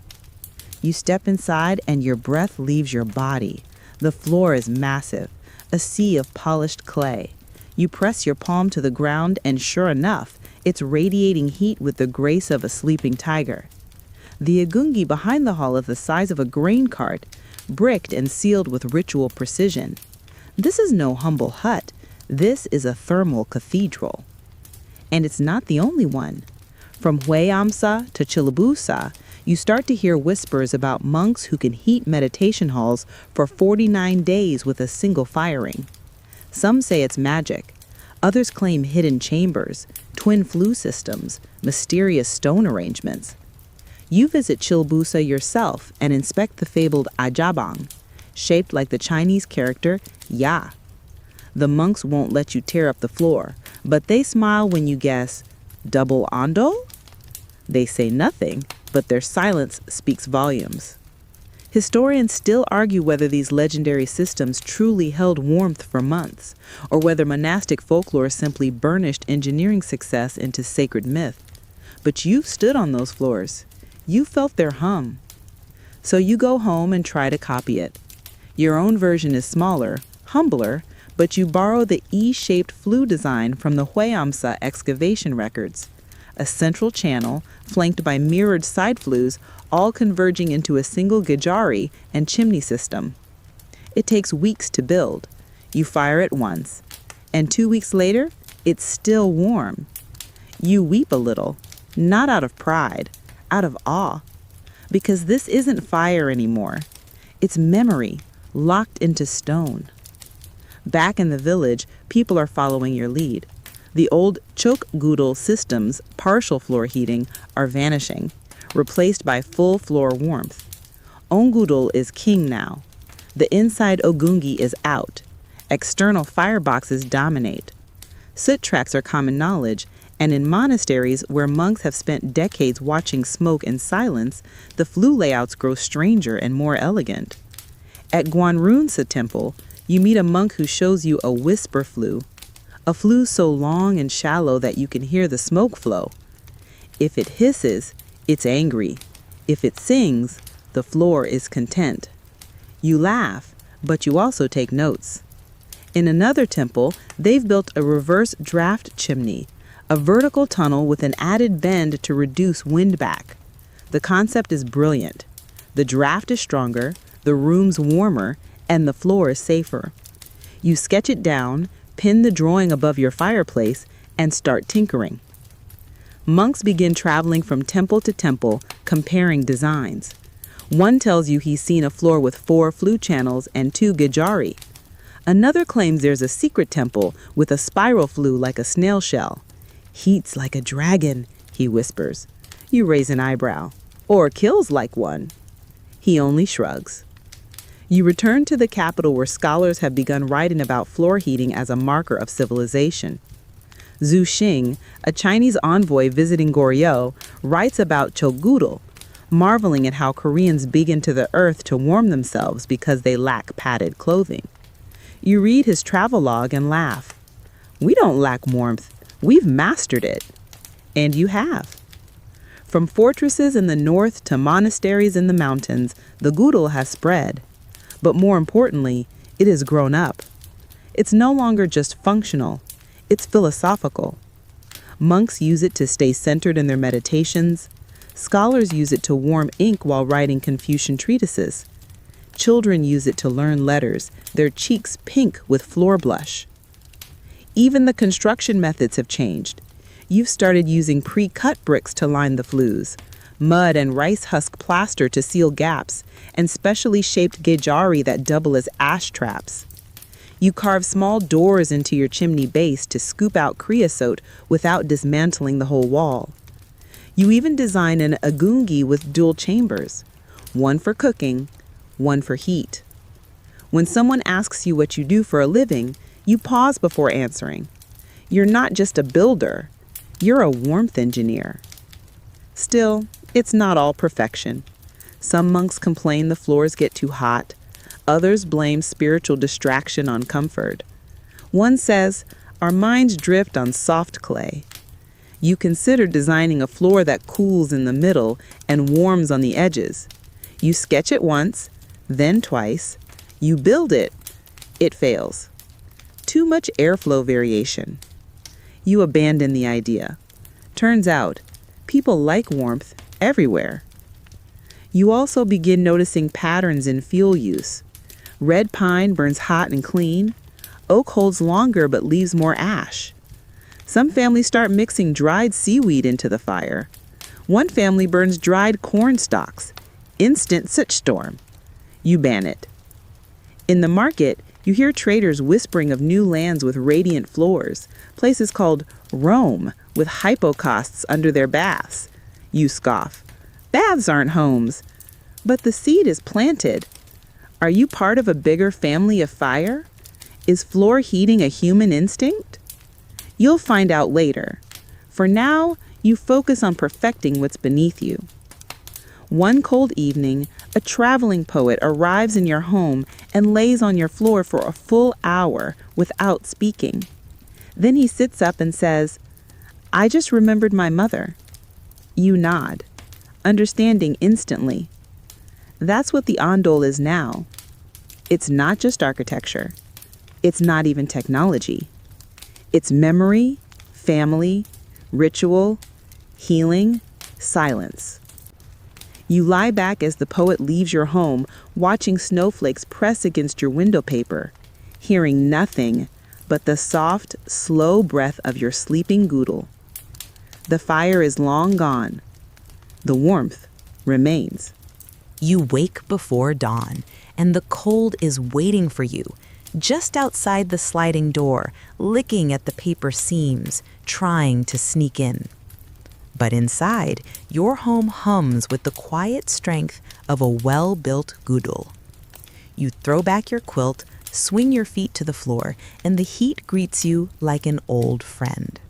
You step inside and your breath leaves your body. The floor is massive, a sea of polished clay. You press your palm to the ground and sure enough, It's radiating heat with the grace of a sleeping tiger. The agungi behind the hall is the size of a grain cart, bricked and sealed with ritual precision. This is no humble hut. This is a thermal cathedral. And it's not the only one. From Huayamsa to Chilabusa, you start to hear whispers about monks who can heat meditation halls for 49 days with a single firing. Some say it's magic. Others claim hidden chambers, twin flue systems, mysterious stone arrangements. You visit Chilabusa yourself and inspect the fabled ajabang, shaped like the Chinese character Ya. The monks won't let you tear up the floor, but they smile when you guess, double ondo? They say nothing, but their silence speaks volumes. Historians still argue whether these legendary systems truly held warmth for months, or whether monastic folklore simply burnished engineering success into sacred myth. But you've stood on those floors. You felt their hum. So you go home and try to copy it. Your own version is smaller, humbler, but you borrow the E-shaped flue design from the Huayamsa excavation records. A central channel, flanked by mirrored side flues, all converging into a single gajari and chimney system. It takes weeks to build. You fire it once, and 2 weeks later, it's still warm. You weep a little, not out of pride, out of awe, because this isn't fire anymore. It's memory, locked into stone. Back in the village, people are following your lead. The old chok gudeul systems, partial floor heating, are vanishing, replaced by full floor warmth. Gudeul is king now. The inside ogungi is out. External fireboxes dominate. Soot tracks are common knowledge, and in monasteries where monks have spent decades watching smoke in silence, the flue layouts grow stranger and more elegant. At Guanrunsa Temple, you meet a monk who shows you a whisper flue, a flue so long and shallow that you can hear the smoke flow. If it hisses, it's angry. If it sings, the floor is content. You laugh, but you also take notes. In another temple, they've built a reverse draft chimney, a vertical tunnel with an added bend to reduce wind back. The concept is brilliant. The draft is stronger, the room's warmer, and the floor is safer. You sketch it down, pin the drawing above your fireplace, and start tinkering. Monks begin traveling from temple to temple, comparing designs. One tells you he's seen a floor with 4 flue channels and 2 gajari. Another claims there's a secret temple with a spiral flue like a snail shell. Heats like a dragon, he whispers. You raise an eyebrow. Or kills like one. He only shrugs. You return to the capital where scholars have begun writing about floor heating as a marker of civilization. Zhu Xing, a Chinese envoy visiting Goryeo, writes about chogudeul, marveling at how Koreans dig into the earth to warm themselves because they lack padded clothing. You read his travelogue and laugh. We don't lack warmth. We've mastered it. And you have. From fortresses in the north to monasteries in the mountains, the gudeul has spread. But more importantly, it has grown up. It's no longer just functional, it's philosophical. Monks use it to stay centered in their meditations. Scholars use it to warm ink while writing Confucian treatises. Children use it to learn letters, their cheeks pink with floor blush. Even the construction methods have changed. You've started using pre-cut bricks to line the flues, mud and rice husk plaster to seal gaps, and specially shaped gejari that double as ash traps. You carve small doors into your chimney base to scoop out creosote without dismantling the whole wall. You even design an agungi with dual chambers, one for cooking, one for heat. When someone asks you what you do for a living, you pause before answering. You're not just a builder, you're a warmth engineer. Still, it's not all perfection. Some monks complain the floors get too hot. Others blame spiritual distraction on comfort. One says, our minds drift on soft clay. You consider designing a floor that cools in the middle and warms on the edges. You sketch it once, then twice. You build it. It fails. Too much airflow variation. You abandon the idea. Turns out, people like warmth everywhere. You also begin noticing patterns in fuel use. Red pine burns hot and clean. Oak holds longer but leaves more ash. Some families start mixing dried seaweed into the fire. One family burns dried corn stalks. Instant soot storm. You ban it. In the market, you hear traders whispering of new lands with radiant floors, places called Rome with hypocausts under their baths. You scoff. Baths aren't homes. But the seed is planted. Are you part of a bigger family of fire? Is floor heating a human instinct? You'll find out later. For now, you focus on perfecting what's beneath you. One cold evening, a traveling poet arrives in your home and lays on your floor for a full hour without speaking. Then he sits up and says, "I just remembered my mother." You nod, understanding instantly. That's what the ondol is now. It's not just architecture. It's not even technology. It's memory, family, ritual, healing, silence. You lie back as the poet leaves your home, watching snowflakes press against your window paper, hearing nothing but the soft, slow breath of your sleeping gudeul. The fire is long gone. The warmth remains. You wake before dawn, and the cold is waiting for you, just outside the sliding door, licking at the paper seams, trying to sneak in. But inside, your home hums with the quiet strength of a well-built gudeul. You throw back your quilt, swing your feet to the floor, and the heat greets you like an old friend.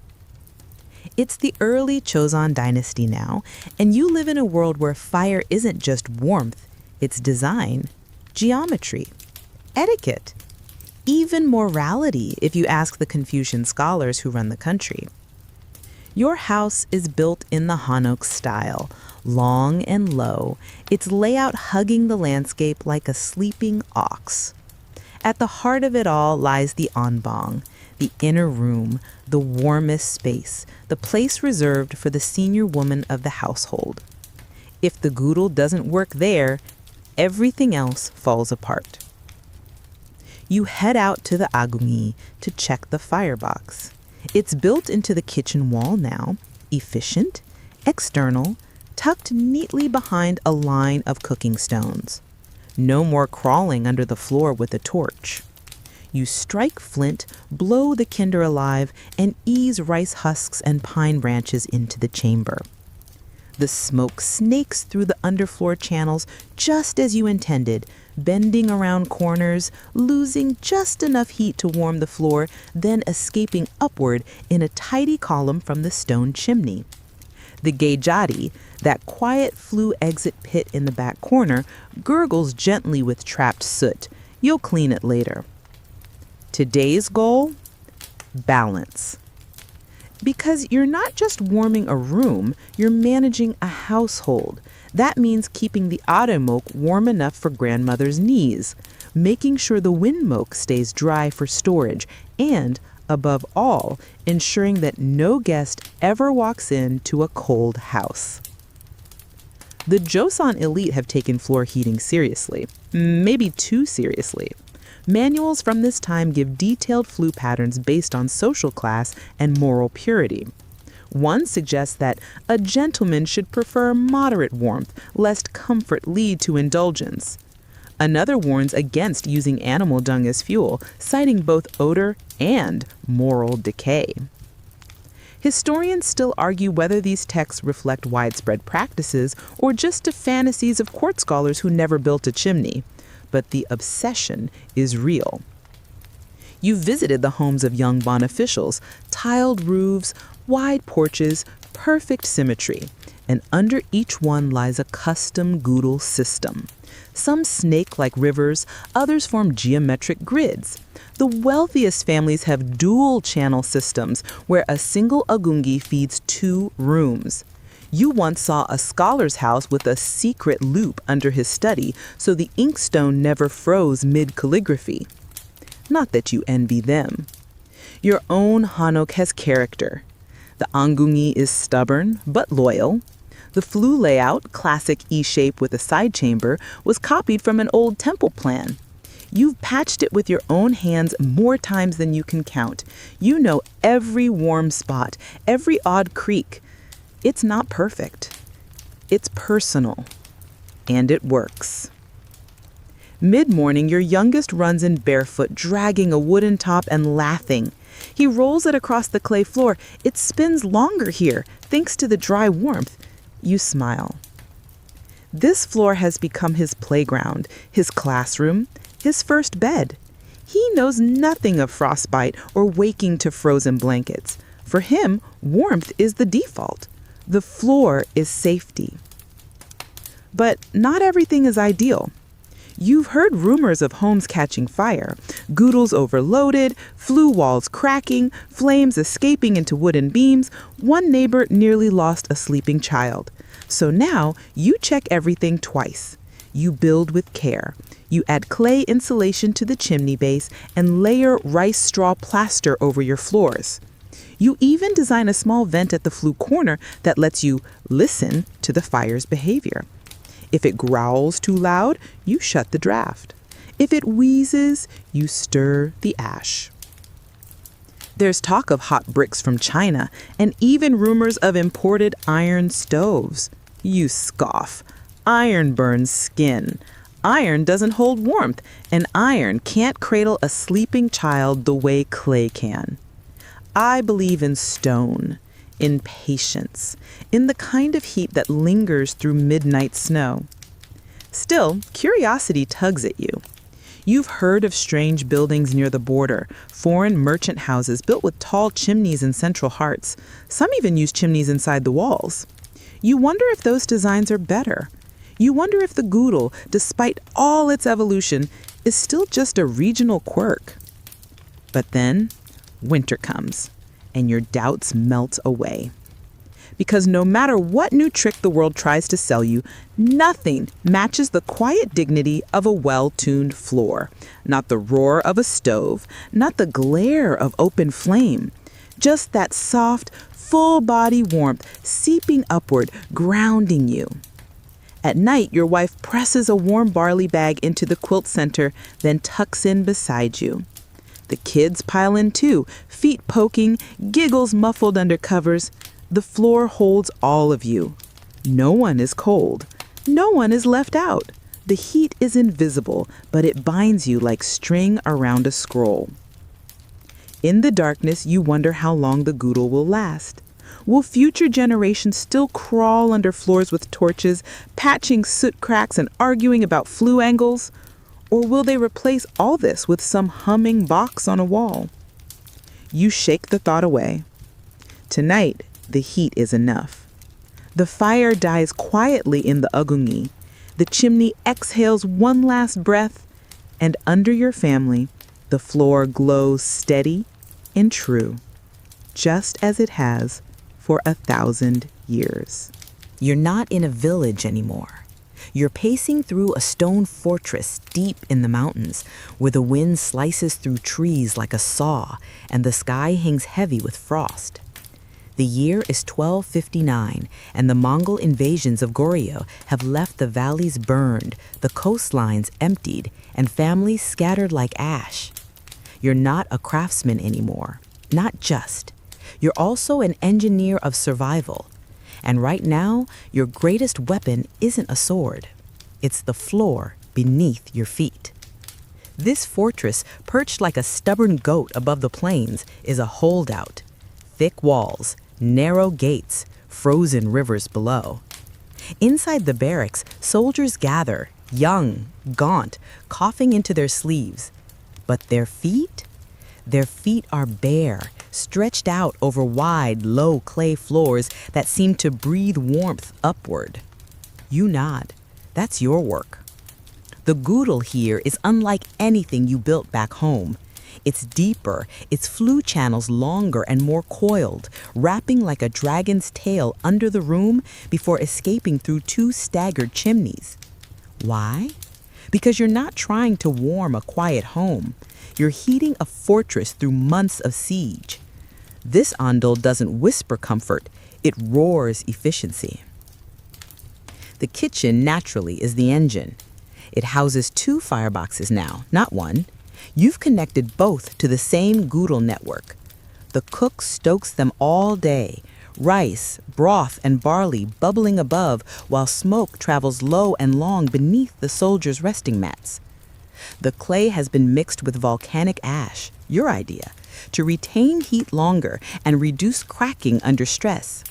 It's the early Choson dynasty now, and you live in a world where fire isn't just warmth, it's design, geometry, etiquette, even morality if you ask the Confucian scholars who run the country. Your house is built in the Hanok style, long and low, its layout hugging the landscape like a sleeping ox. At the heart of it all lies the anbang, the inner room, the warmest space, the place reserved for the senior woman of the household. If the gudeul doesn't work there, everything else falls apart. You head out to the agungi to check the firebox. It's built into the kitchen wall now, efficient, external, tucked neatly behind a line of cooking stones. No more crawling under the floor with a torch. You strike flint, blow the kinder alive, and ease rice husks and pine branches into the chamber. The smoke snakes through the underfloor channels just as you intended, bending around corners, losing just enough heat to warm the floor, then escaping upward in a tidy column from the stone chimney. The geijari, that quiet flue exit pit in the back corner, gurgles gently with trapped soot. You'll clean it later. Today's goal? Balance. Because you're not just warming a room, you're managing a household. That means keeping the aremok warm enough for grandmother's knees, making sure the windmoke stays dry for storage, and, above all, ensuring that no guest ever walks into a cold house. The Joseon elite have taken floor heating seriously, maybe too seriously. Manuals from this time give detailed flue patterns based on social class and moral purity. One suggests that a gentleman should prefer moderate warmth, lest comfort lead to indulgence. Another warns against using animal dung as fuel, citing both odor and moral decay. Historians still argue whether these texts reflect widespread practices or just the fantasies of court scholars who never built a chimney. But the obsession is real. You visited the homes of young Bon officials, tiled roofs, wide porches, perfect symmetry, and under each one lies a custom gudeul system. Some snake like rivers, others form geometric grids. The wealthiest families have dual channel systems where a single agungi feeds 2 rooms. You once saw a scholar's house with a secret loop under his study so the inkstone never froze mid-calligraphy. Not that you envy them. Your own Hanok has character. The angungi is stubborn but loyal. The flue layout, classic E-shape with a side chamber, was copied from an old temple plan. You've patched it with your own hands more times than you can count. You know every warm spot, every odd creak. It's not perfect. It's personal. And it works. Mid-morning, your youngest runs in barefoot, dragging a wooden top and laughing. He rolls it across the clay floor. It spins longer here, thanks to the dry warmth. You smile. This floor has become his playground, his classroom, his first bed. He knows nothing of frostbite or waking to frozen blankets. For him, warmth is the default. The floor is safety. But not everything is ideal. You've heard rumors of homes catching fire, gudeul's overloaded, flue walls cracking, flames escaping into wooden beams. One neighbor nearly lost a sleeping child. So now you check everything twice. You build with care. You add clay insulation to the chimney base and layer rice straw plaster over your floors. You even design a small vent at the flue corner that lets you listen to the fire's behavior. If it growls too loud, you shut the draft. If it wheezes, you stir the ash. There's talk of hot bricks from China and even rumors of imported iron stoves. You scoff. Iron burns skin. Iron doesn't hold warmth, and iron can't cradle a sleeping child the way clay can. I believe in stone, in patience, in the kind of heat that lingers through midnight snow. Still, curiosity tugs at you. You've heard of strange buildings near the border, foreign merchant houses built with tall chimneys in central hearts. Some even use chimneys inside the walls. You wonder if those designs are better. You wonder if the gudeul, despite all its evolution, is still just a regional quirk. But then, winter comes, and your doubts melt away. Because no matter what new trick the world tries to sell you, nothing matches the quiet dignity of a well-tuned floor. Not the roar of a stove, not the glare of open flame. Just that soft, full-body warmth seeping upward, grounding you. At night, your wife presses a warm barley bag into the quilt center, then tucks in beside you. The kids pile in too, feet poking, giggles muffled under covers. The floor holds all of you. No one is cold. No one is left out. The heat is invisible, but it binds you like string around a scroll. In the darkness, you wonder how long the gudeul will last. Will future generations still crawl under floors with torches, patching soot cracks and arguing about flue angles? Or will they replace all this with some humming box on a wall? You shake the thought away. Tonight, the heat is enough. The fire dies quietly in the agungi. The chimney exhales one last breath, and under your family, the floor glows steady and true, just as it has for 1,000 years. You're not in a village anymore. You're pacing through a stone fortress deep in the mountains, where the wind slices through trees like a saw and the sky hangs heavy with frost. The year is 1259, and the Mongol invasions of Goryeo have left the valleys burned, the coastlines emptied, and families scattered like ash. You're not a craftsman anymore, not just. You're also an engineer of survival. And right now, your greatest weapon isn't a sword. It's the floor beneath your feet. This fortress, perched like a stubborn goat above the plains, is a holdout. Thick walls, narrow gates, frozen rivers below. Inside the barracks, soldiers gather, young, gaunt, coughing into their sleeves. But their feet? Their feet are bare, stretched out over wide, low clay floors that seem to breathe warmth upward. You nod. That's your work. The gudeul here is unlike anything you built back home. It's deeper, its flue channels longer and more coiled, wrapping like a dragon's tail under the room before escaping through two staggered chimneys. Why? Because you're not trying to warm a quiet home. You're heating a fortress through months of siege. This ondol doesn't whisper comfort, it roars efficiency. The kitchen, naturally, is the engine. It houses 2 fireboxes now, not 1. You've connected both to the same gudeul network. The cook stokes them all day, rice, broth, and barley bubbling above while smoke travels low and long beneath the soldiers' resting mats. The clay has been mixed with volcanic ash, your idea, to retain heat longer and reduce cracking under stress.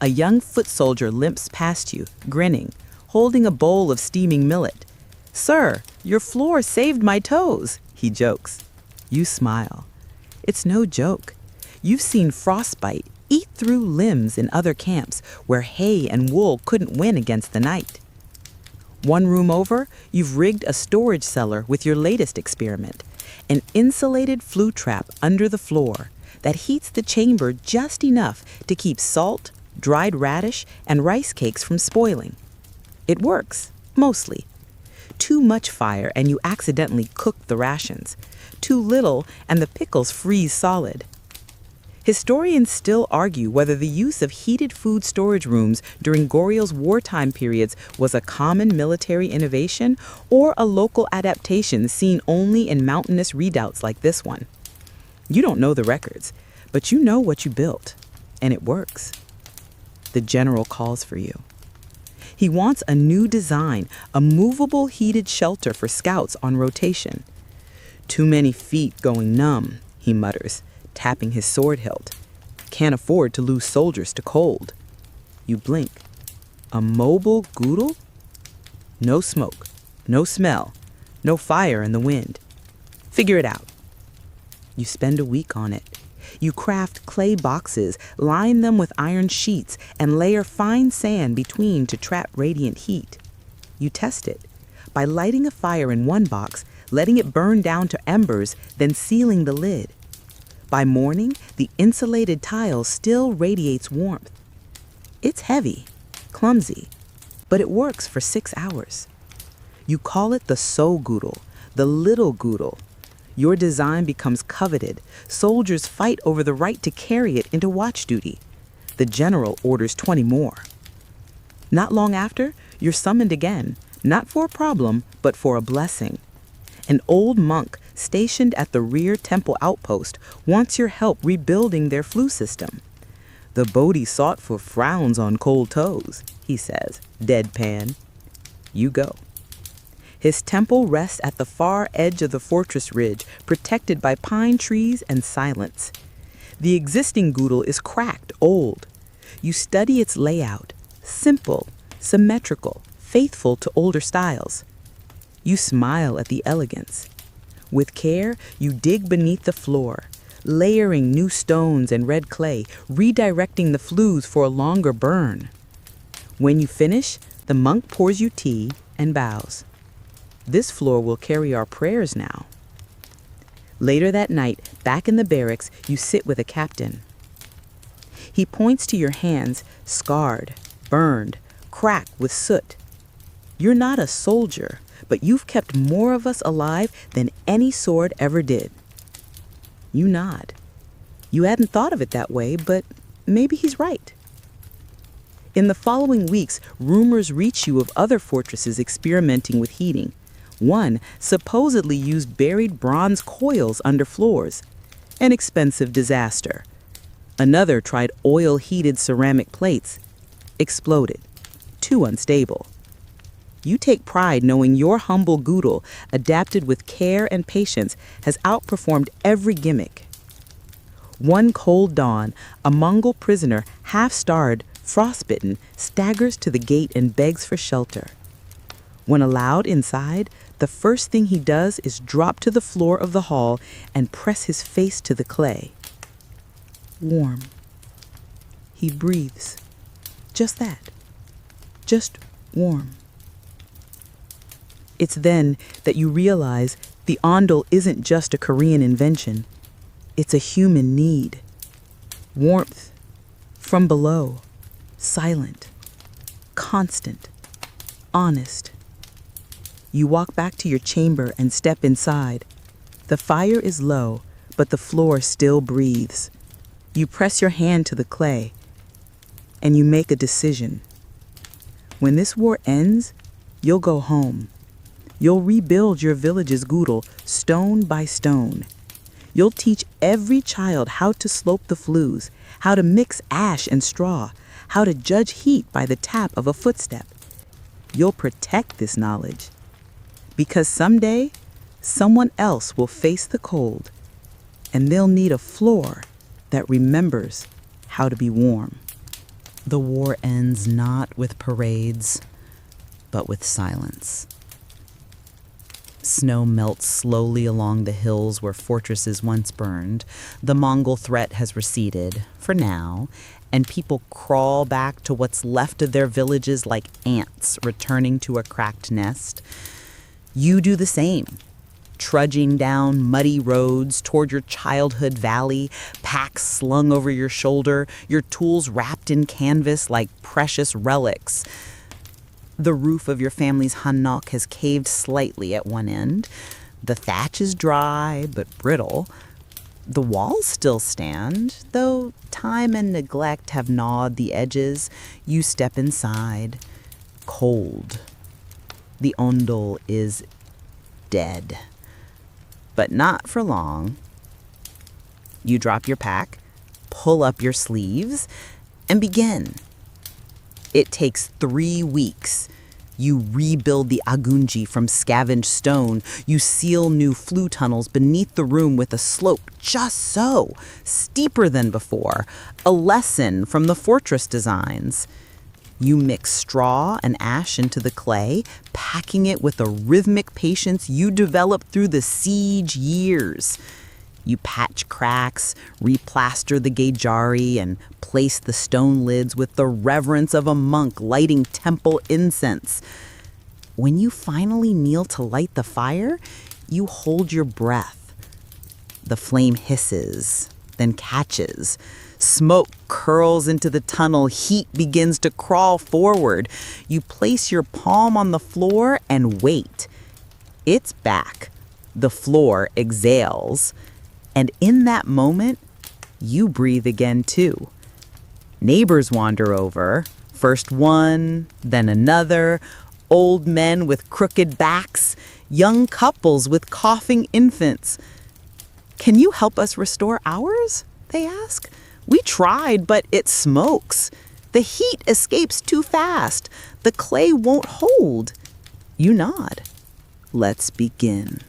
A young foot soldier limps past you, grinning, holding a bowl of steaming millet. "Sir, your floor saved my toes," he jokes. You smile. It's no joke. You've seen frostbite eat through limbs in other camps where hay and wool couldn't win against the night. One room over, you've rigged a storage cellar with your latest experiment, an insulated flue trap under the floor that heats the chamber just enough to keep salt, dried radish, and rice cakes from spoiling. It works, mostly. Too much fire and you accidentally cook the rations. Too little and the pickles freeze solid. Historians still argue whether the use of heated food storage rooms during Goryell's wartime periods was a common military innovation or a local adaptation seen only in mountainous redoubts like this one. You don't know the records, but you know what you built, and it works. The general calls for you. He wants a new design, a movable heated shelter for scouts on rotation. "Too many feet going numb," he mutters, tapping his sword hilt. "Can't afford to lose soldiers to cold." You blink. A mobile gudeul? No smoke, no smell, no fire in the wind. Figure it out. You spend a week on it. You craft clay boxes, line them with iron sheets, and layer fine sand between to trap radiant heat. You test it by lighting a fire in one box, letting it burn down to embers, then sealing the lid. By morning, the insulated tile still radiates warmth. It's heavy, clumsy, but it works for 6 hours. You call it the gudeul, the little gudeul. Your design becomes coveted. Soldiers fight over the right to carry it into watch duty. The general orders 20 more. Not long after, you're summoned again, not for a problem, but for a blessing. An old monk stationed at the rear temple outpost wants your help rebuilding their flue system. "The bodhisattva frowns on cold toes," he says, deadpan. You go. His temple rests at the far edge of the fortress ridge, protected by pine trees and silence. The existing gudeul is cracked, old. You study its layout, simple, symmetrical, faithful to older styles. You smile at the elegance. With care, you dig beneath the floor, layering new stones and red clay, redirecting the flues for a longer burn. When you finish, the monk pours you tea and bows. "This floor will carry our prayers now." Later that night, back in the barracks, you sit with a captain. He points to your hands, scarred, burned, cracked with soot. You're not a soldier, but you've kept more of us alive than any sword ever did. You nod. You hadn't thought of it that way, but maybe he's right. In the following weeks, rumors reach you of other fortresses experimenting with heating. One supposedly used buried bronze coils under floors, an expensive disaster. Another tried oil-heated ceramic plates, exploded, too unstable. You take pride knowing your humble gudeul, adapted with care and patience, has outperformed every gimmick. One cold dawn, a Mongol prisoner, half-starved, frostbitten, staggers to the gate and begs for shelter. When allowed inside, the first thing he does is drop to the floor of the hall and press his face to the clay. Warm. He breathes. Just that. Just warm. It's then that you realize the ondol isn't just a Korean invention. It's a human need. Warmth. From below. Silent. Constant. Honest. You walk back to your chamber and step inside. The fire is low, but the floor still breathes. You press your hand to the clay, and you make a decision. When this war ends, you'll go home. You'll rebuild your village's gudeul stone by stone. You'll teach every child how to slope the flues, how to mix ash and straw, how to judge heat by the tap of a footstep. You'll protect this knowledge, because someday someone else will face the cold, and they'll need a floor that remembers how to be warm. The war ends not with parades, but with silence. Snow melts slowly along the hills where fortresses once burned. The Mongol threat has receded, for now, and people crawl back to what's left of their villages like ants returning to a cracked nest. You do the same, trudging down muddy roads toward your childhood valley, packs slung over your shoulder, your tools wrapped in canvas like precious relics. The roof of your family's hanok has caved slightly at one end. The thatch is dry but brittle. The walls still stand, though time and neglect have gnawed the edges. You step inside, cold. The ondol is dead. But not for long. You drop your pack, pull up your sleeves, and begin. It takes 3 weeks. You rebuild the agunji from scavenged stone. You seal new flue tunnels beneath the room with a slope just so, steeper than before, a lesson from the fortress designs. You mix straw and ash into the clay, packing it with a rhythmic patience you developed through the siege years. You patch cracks, replaster the gejari, and place the stone lids with the reverence of a monk lighting temple incense. When you finally kneel to light the fire, you hold your breath. The flame hisses, then catches. Smoke curls into the tunnel. Heat begins to crawl forward. You place your palm on the floor and wait. It's back. The floor exhales. And in that moment, you breathe again too. Neighbors wander over, first one, then another, old men with crooked backs, young couples with coughing infants. "Can you help us restore ours?" they ask. "We tried, but it smokes. The heat escapes too fast. The clay won't hold." You nod. Let's begin.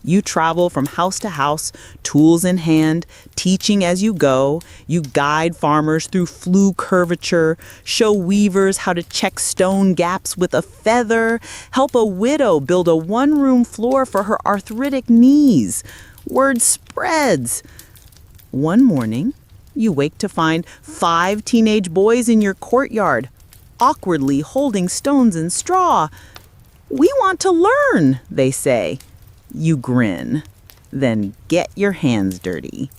You travel from house to house, tools in hand, teaching as you go. You guide farmers through flue curvature, show weavers how to check stone gaps with a feather, help a widow build a one-room floor for her arthritic knees. Word spreads. One morning, you wake to find 5 teenage boys in your courtyard, awkwardly holding stones and straw. "We want to learn," they say. You grin, then get your hands dirty.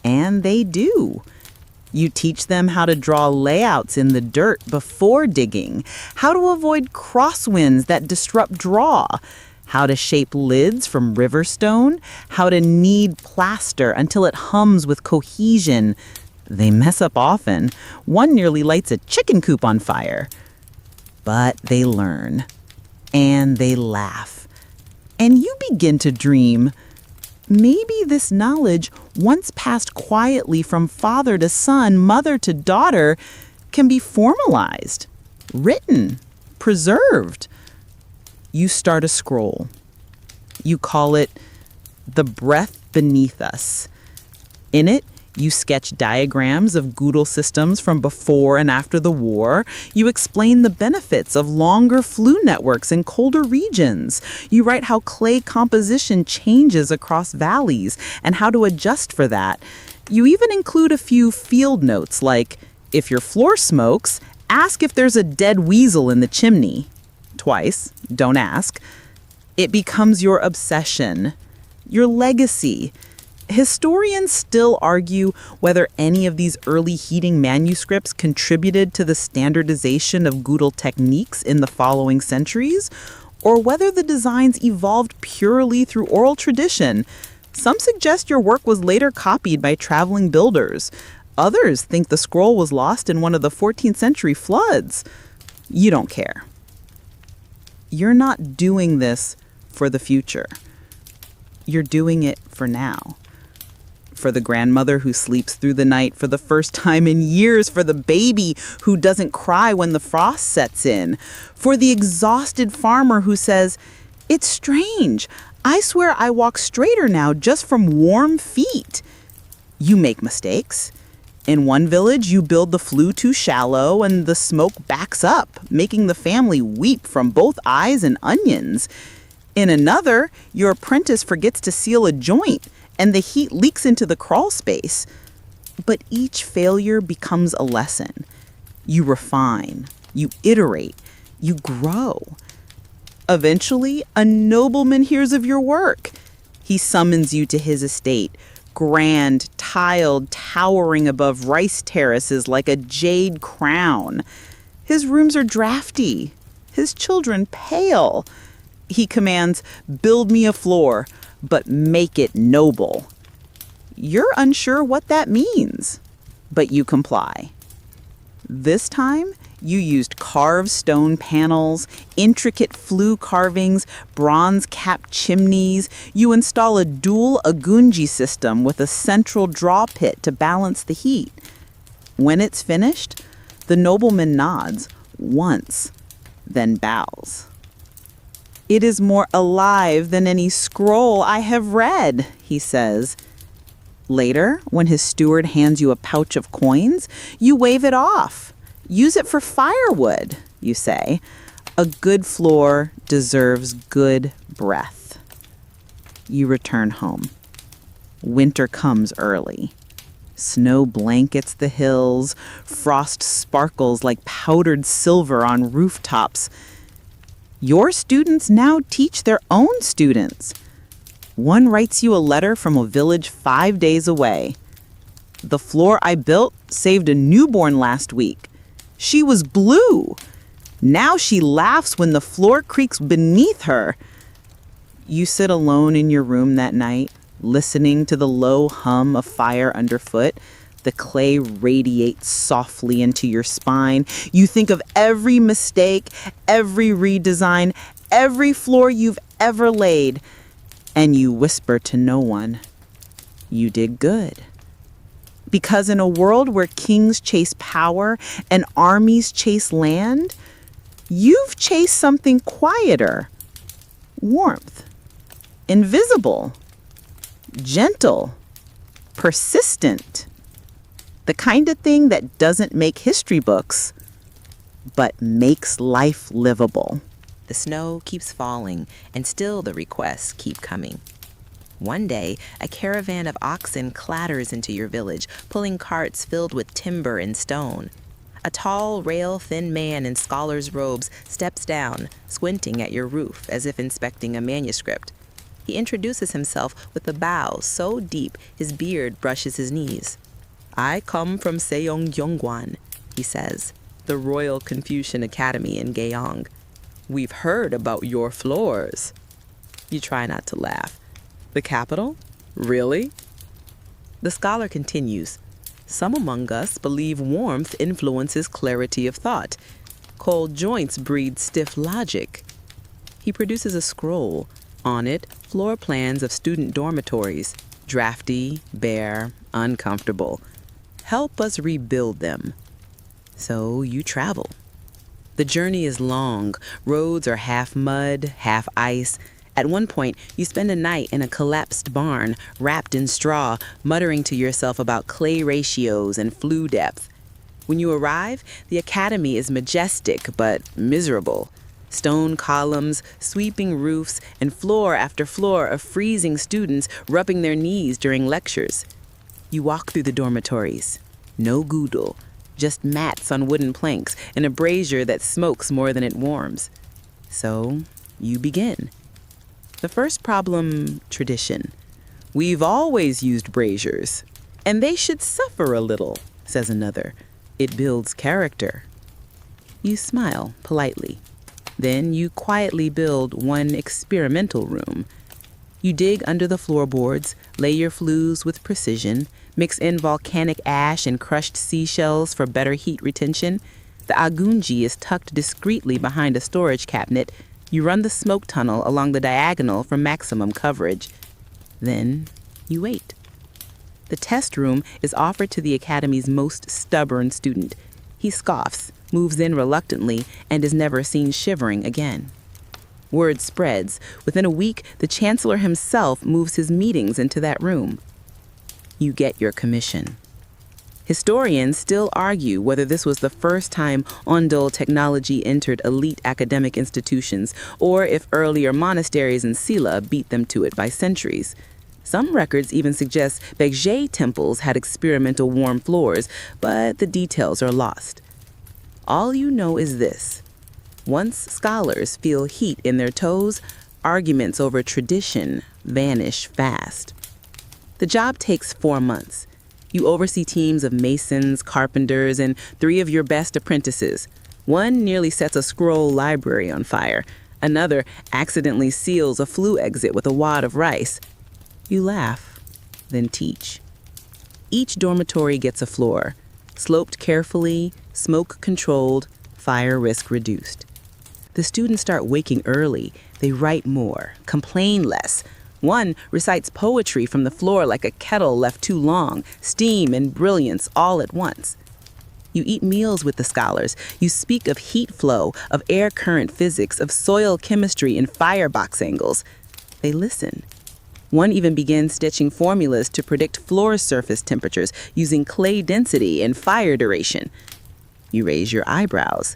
And they do. You teach them how to draw layouts in the dirt before digging, how to avoid crosswinds that disrupt draw, how to shape lids from river stone, how to knead plaster until it hums with cohesion. They mess up often. One nearly lights a chicken coop on fire. But they learn, and they laugh. And you begin to dream. Maybe this knowledge, once passed quietly from father to son, mother to daughter, can be formalized, written, preserved. You start a scroll. You call it The Breath Beneath Us. In it, you sketch diagrams of gudeul systems from before and after the war. You explain the benefits of longer flue networks in colder regions. You write how clay composition changes across valleys and how to adjust for that. You even include a few field notes like, if your floor smokes, ask if there's a dead weasel in the chimney. Twice, don't ask. It becomes your obsession, your legacy. Historians still argue whether any of these early heating manuscripts contributed to the standardization of gudeul techniques in the following centuries, or whether the designs evolved purely through oral tradition. Some suggest your work was later copied by traveling builders. Others think the scroll was lost in one of the 14th century floods. You don't care. You're not doing this for the future. You're doing it for now. For the grandmother who sleeps through the night for the first time in years, for the baby who doesn't cry when the frost sets in, for the exhausted farmer who says, "It's strange. I swear I walk straighter now just from warm feet." You make mistakes. In one village, you build the flue too shallow and the smoke backs up, making the family weep from both eyes and onions. In another, your apprentice forgets to seal a joint and the heat leaks into the crawl space. But each failure becomes a lesson. You refine, you iterate, you grow. Eventually, a nobleman hears of your work. He summons you to his estate, grand, tiled, towering above rice terraces like a jade crown. His rooms are drafty, his children pale. He commands, "Build me a floor, but make it noble." You're unsure what that means, but you comply. This time, you used carved stone panels, intricate flue carvings, bronze-capped chimneys. You install a dual agunji system with a central draw pit to balance the heat. When it's finished, the nobleman nods once, then bows. "It is more alive than any scroll I have read," he says. Later, when his steward hands you a pouch of coins, you wave it off. "Use it for firewood," you say. "A good floor deserves good breath." You return home. Winter comes early. Snow blankets the hills. Frost sparkles like powdered silver on rooftops. Your students now teach their own students. One writes you a letter from a village 5 days away. "The floor I built saved a newborn last week. She was blue. Now she laughs when the floor creaks beneath her." You sit alone in your room that night, listening to the low hum of fire underfoot. The clay radiates softly into your spine. You think of every mistake, every redesign, every floor you've ever laid, and you whisper to no one, "You did good." Because in a world where kings chase power and armies chase land, you've chased something quieter, warmth, invisible, gentle, persistent, the kind of thing that doesn't make history books, but makes life livable. The snow keeps falling, and still the requests keep coming. One day, a caravan of oxen clatters into your village, pulling carts filled with timber and stone. A tall, rail-thin man in scholar's robes steps down, squinting at your roof as if inspecting a manuscript. He introduces himself with a bow so deep his beard brushes his knees. "I come from Seongyongwan," he says, "the Royal Confucian Academy in Gyeong. We've heard about your floors." You try not to laugh. "The capital? Really?" The scholar continues. "Some among us believe warmth influences clarity of thought. Cold joints breed stiff logic." He produces a scroll. On it, floor plans of student dormitories. Drafty, bare, uncomfortable. Help us rebuild them. So you travel. The journey is long. Roads are half mud, half ice. At one point, you spend a night in a collapsed barn, wrapped in straw, muttering to yourself about clay ratios and flue depth. When you arrive, the academy is majestic but miserable. Stone columns, sweeping roofs, and floor after floor of freezing students rubbing their knees during lectures. You walk through the dormitories. No gudeul, just mats on wooden planks and a brazier that smokes more than it warms. So you begin. The first problem, tradition. "We've always used braziers, and they should suffer a little," says another. "It builds character." You smile politely. Then you quietly build one experimental room. You dig under the floorboards, lay your flues with precision, mix in volcanic ash and crushed seashells for better heat retention. The agunji is tucked discreetly behind a storage cabinet. You run the smoke tunnel along the diagonal for maximum coverage. Then you wait. The test room is offered to the academy's most stubborn student. He scoffs, moves in reluctantly, and is never seen shivering again. Word spreads. Within a week, the chancellor himself moves his meetings into that room. You get your commission. Historians still argue whether this was the first time Ondol technology entered elite academic institutions, or if earlier monasteries in Silla beat them to it by centuries. Some records even suggest Begje temples had experimental warm floors, but the details are lost. All you know is this. Once scholars feel heat in their toes, arguments over tradition vanish fast. The job takes 4 months. You oversee teams of masons, carpenters, and 3 of your best apprentices. One nearly sets a scroll library on fire. Another accidentally seals a flue exit with a wad of rice. You laugh, then teach. Each dormitory gets a floor, sloped carefully, smoke controlled, fire risk reduced. The students start waking early. They write more, complain less. One recites poetry from the floor like a kettle left too long, steam and brilliance all at once. You eat meals with the scholars. You speak of heat flow, of air current physics, of soil chemistry and firebox angles. They listen. One even begins stitching formulas to predict floor surface temperatures using clay density and fire duration. You raise your eyebrows.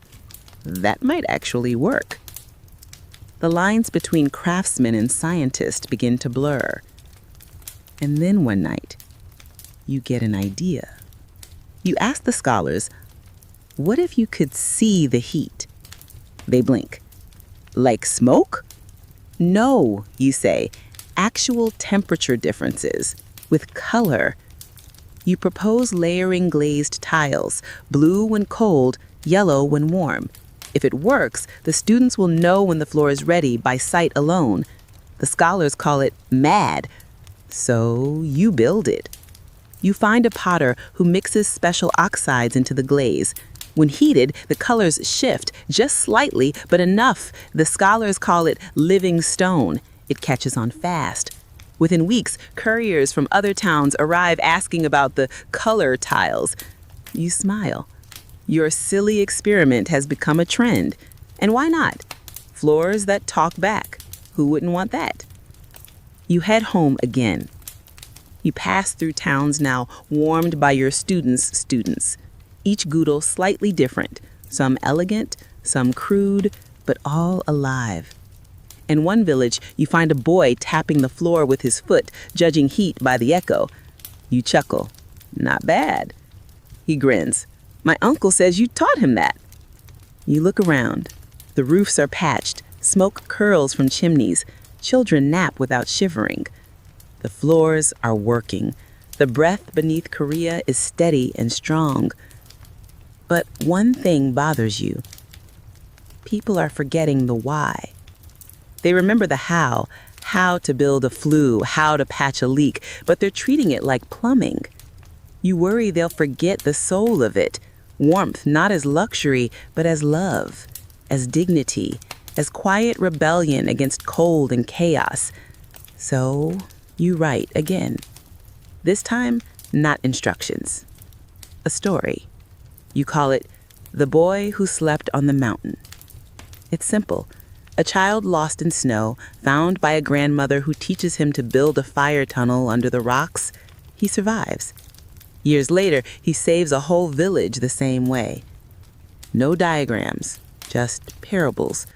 That might actually work. The lines between craftsman and scientist begin to blur. And then one night, you get an idea. You ask the scholars, what if you could see the heat? They blink. Like smoke? No, you say, actual temperature differences with color. You propose layering glazed tiles, blue when cold, yellow when warm. If it works, the students will know when the floor is ready by sight alone. The scholars call it mad. So you build it. You find a potter who mixes special oxides into the glaze. When heated, the colors shift just slightly, but enough. The scholars call it living stone. It catches on fast. Within weeks, couriers from other towns arrive asking about the color tiles. You smile. Your silly experiment has become a trend. And why not? Floors that talk back. Who wouldn't want that? You head home again. You pass through towns now warmed by your students' students. Each gudeul slightly different. Some elegant, some crude, but all alive. In one village, you find a boy tapping the floor with his foot, judging heat by the echo. You chuckle. Not bad. He grins. My uncle says you taught him that. You look around. The roofs are patched. Smoke curls from chimneys. Children nap without shivering. The floors are working. The breath beneath Korea is steady and strong. But one thing bothers you. People are forgetting the why. They remember the how to build a flue, how to patch a leak, but they're treating it like plumbing. You worry they'll forget the soul of it. Warmth not as luxury, but as love, as dignity, as quiet rebellion against cold and chaos. So you write again. This time, not instructions. A story. You call it The Boy Who Slept on the Mountain. It's simple. A child lost in snow, found by a grandmother who teaches him to build a fire tunnel under the rocks. He survives. Years later, he saves a whole village the same way. No diagrams, just parables.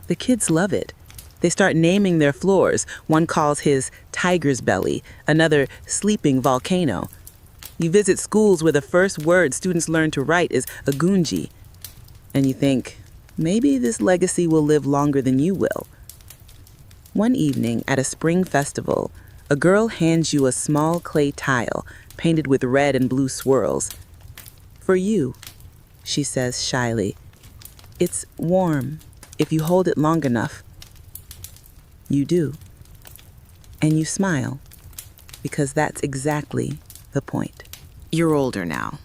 The kids love it. They start naming their floors. One calls his tiger's belly, another sleeping volcano. You visit schools where the first word students learn to write is agunji. And you think, maybe this legacy will live longer than you will. One evening at a spring festival, a girl hands you a small clay tile painted with red and blue swirls. For you, she says shyly. It's warm if you hold it long enough. You do. And you smile, because that's exactly the point. You're older now.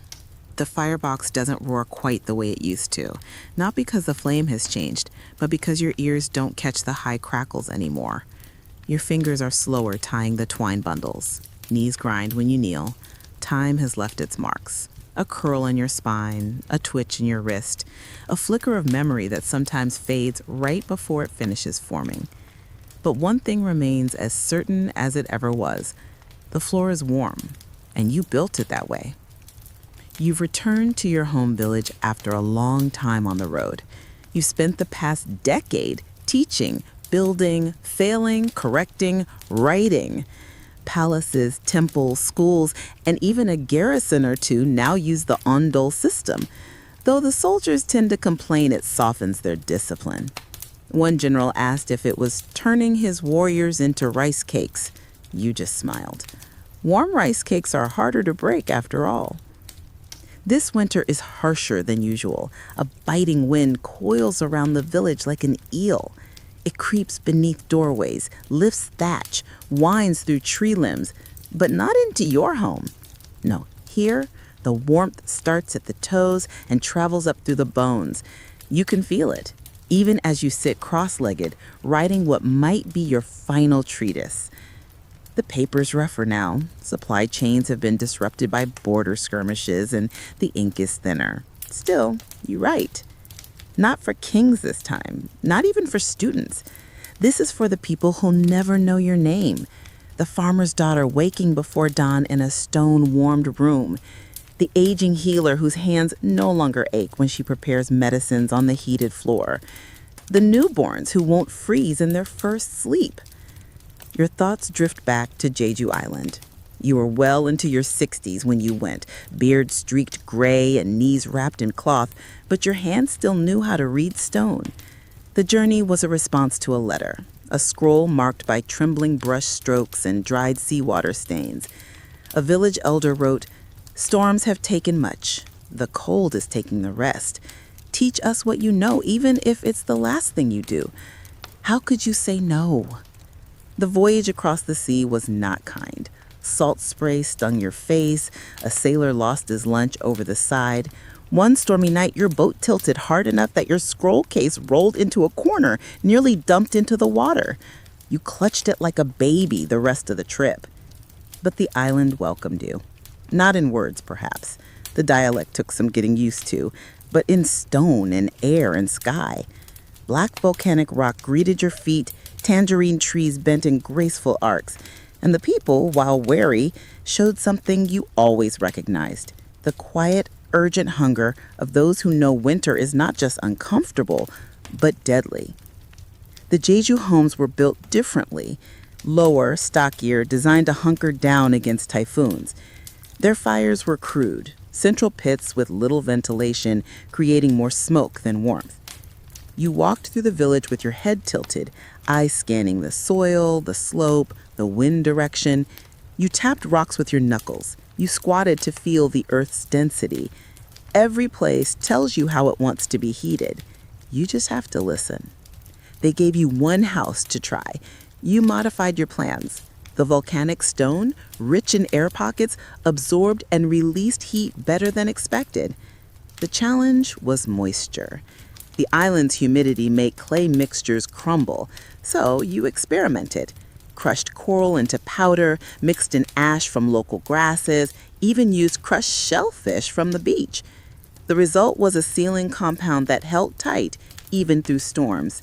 The firebox doesn't roar quite the way it used to, not because the flame has changed, but because your ears don't catch the high crackles anymore. Your fingers are slower tying the twine bundles. Knees grind when you kneel. Time has left its marks. A curl in your spine, a twitch in your wrist, a flicker of memory that sometimes fades right before it finishes forming. But one thing remains as certain as it ever was. The floor is warm, and you built it that way. You've returned to your home village after a long time on the road. You've spent the past decade teaching, building, failing, correcting, writing. Palaces, temples, schools, and even a garrison or two now use the gudeul system, though the soldiers tend to complain it softens their discipline. One general asked if it was turning his warriors into rice cakes. You just smiled. Warm rice cakes are harder to break after all. This winter is harsher than usual. A biting wind coils around the village like an eel. It creeps beneath doorways, lifts thatch, winds through tree limbs, but not into your home. No, here, the warmth starts at the toes and travels up through the bones. You can feel it, even as you sit cross-legged, writing what might be your final treatise. The paper's rougher now. Supply chains have been disrupted by border skirmishes, and the ink is thinner. Still, you write. Not for kings this time, not even for students. This is for the people who'll never know your name. The farmer's daughter waking before dawn in a stone-warmed room. The aging healer whose hands no longer ache when she prepares medicines on the heated floor. The newborns who won't freeze in their first sleep. Your thoughts drift back to Jeju Island. You were well into your 60s when you went, beard streaked gray and knees wrapped in cloth, but your hands still knew how to read stone. The journey was a response to a letter, a scroll marked by trembling brush strokes and dried seawater stains. A village elder wrote, "Storms have taken much. The cold is taking the rest. Teach us what you know, even if it's the last thing you do. How could you say no?" The voyage across the sea was not kind. Salt spray stung your face. A sailor lost his lunch over the side. One stormy night, your boat tilted hard enough that your scroll case rolled into a corner, nearly dumped into the water. You clutched it like a baby the rest of the trip. But the island welcomed you. Not in words, perhaps. The dialect took some getting used to, but in stone and air and sky. Black volcanic rock greeted your feet, tangerine trees bent in graceful arcs, and the people, while wary, showed something you always recognized, the quiet, urgent hunger of those who know winter is not just uncomfortable, but deadly. The Jeju homes were built differently, lower, stockier, designed to hunker down against typhoons. Their fires were crude, central pits with little ventilation, creating more smoke than warmth. You walked through the village with your head tilted, eyes scanning the soil, the slope, the wind direction. You tapped rocks with your knuckles. You squatted to feel the earth's density. Every place tells you how it wants to be heated. You just have to listen. They gave you one house to try. You modified your plans. The volcanic stone, rich in air pockets, absorbed and released heat better than expected. The challenge was moisture. The island's humidity made clay mixtures crumble, so you experimented. Crushed coral into powder, mixed in ash from local grasses, even used crushed shellfish from the beach. The result was a sealing compound that held tight, even through storms.